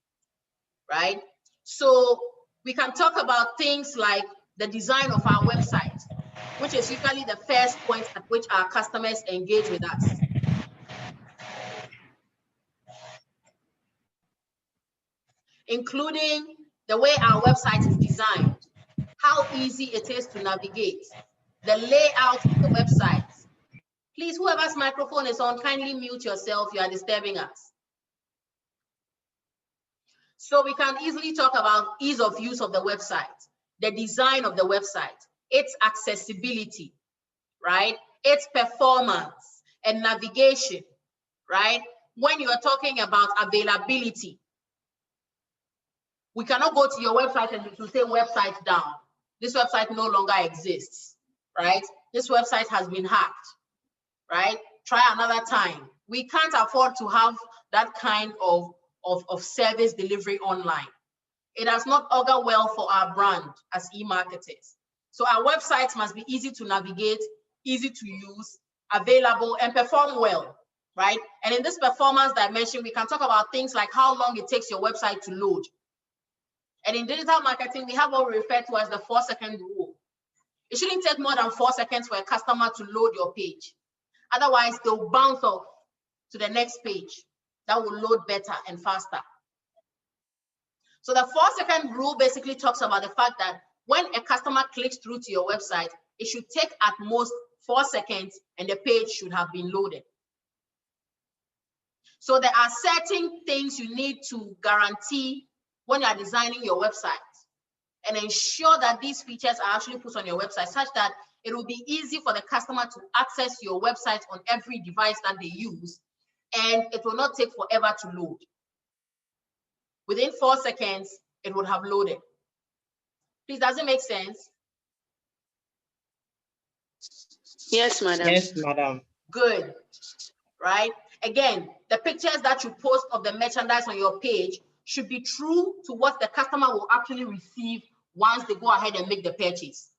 right? So we can talk about things like the design of our website, which is usually the first point at which our customers engage with us. Including the way our website is designed, how easy it is to navigate, the layout of the website. Please, whoever's microphone is on, kindly mute yourself. You are disturbing us. So we can easily talk about ease of use of the website, the design of the website, its accessibility, right? Its performance and navigation, right? When you are talking about availability, we cannot go to your website and it will say website down. This website no longer exists, right? This website has been hacked, right? Try another time. We can't afford to have that kind of service delivery online. It does not augur well for our brand as e-marketers. So our websites must be easy to navigate, easy to use, available, and perform well, right? And in this performance dimension, we can talk about things like how long it takes your website to load. And in digital marketing, we have what we refer to as the 4-second rule. It shouldn't take more than 4 seconds for a customer to load your page. Otherwise, they'll bounce off to the next page that will load better and faster. So the 4-second rule basically talks about the fact that when a customer clicks through to your website, it should take at most 4 seconds and the page should have been loaded. So there are certain things you need to guarantee when you are designing your website and ensure that these features are actually put on your website such that it will be easy for the customer to access your website on every device that they use, and it will not take forever to load. Within 4 seconds, it would have loaded. Please, does it make sense? Yes, madam. Yes, madam. Good, right? Again, the pictures that you post of the merchandise on your page should be true to what the customer will actually receive once they go ahead and make the purchase.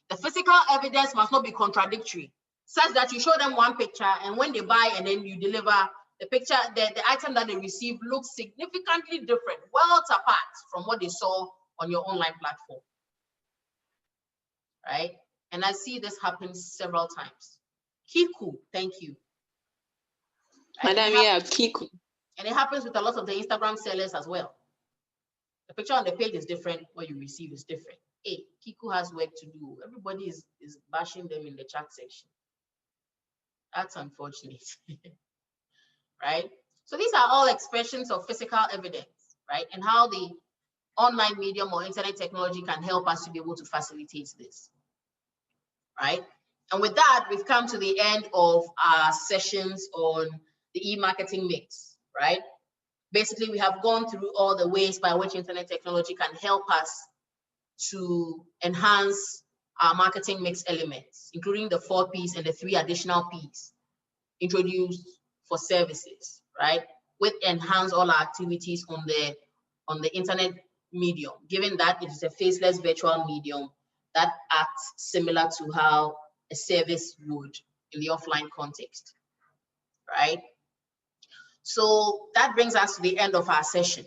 The physical evidence must not be contradictory, such that you show them one picture and when they buy and then you deliver the picture, the item that they receive looks significantly different, worlds apart from what they saw on your online platform, right? And I see this happen several times. Kiku, thank you. Madam, yeah, Kiku. And it happens with a lot of the Instagram sellers as well. The picture on the page is different, what you receive is different. Hey, Kiku has work to do. Everybody is bashing them in the chat section. That's unfortunate, right? So these are all expressions of physical evidence, right? And how the online medium or internet technology can help us to be able to facilitate this, right? And with that, we've come to the end of our sessions on the e-marketing mix, right? Basically, we have gone through all the ways by which internet technology can help us to enhance our marketing mix elements, including the 4 Ps and the 3 additional Ps introduced for services, right? With enhance all our activities on the internet medium, given that it is a faceless virtual medium that acts similar to how a service would in the offline context, right? So that brings us to the end of our session.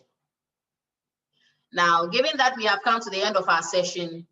Now, given that we have come to the end of our session,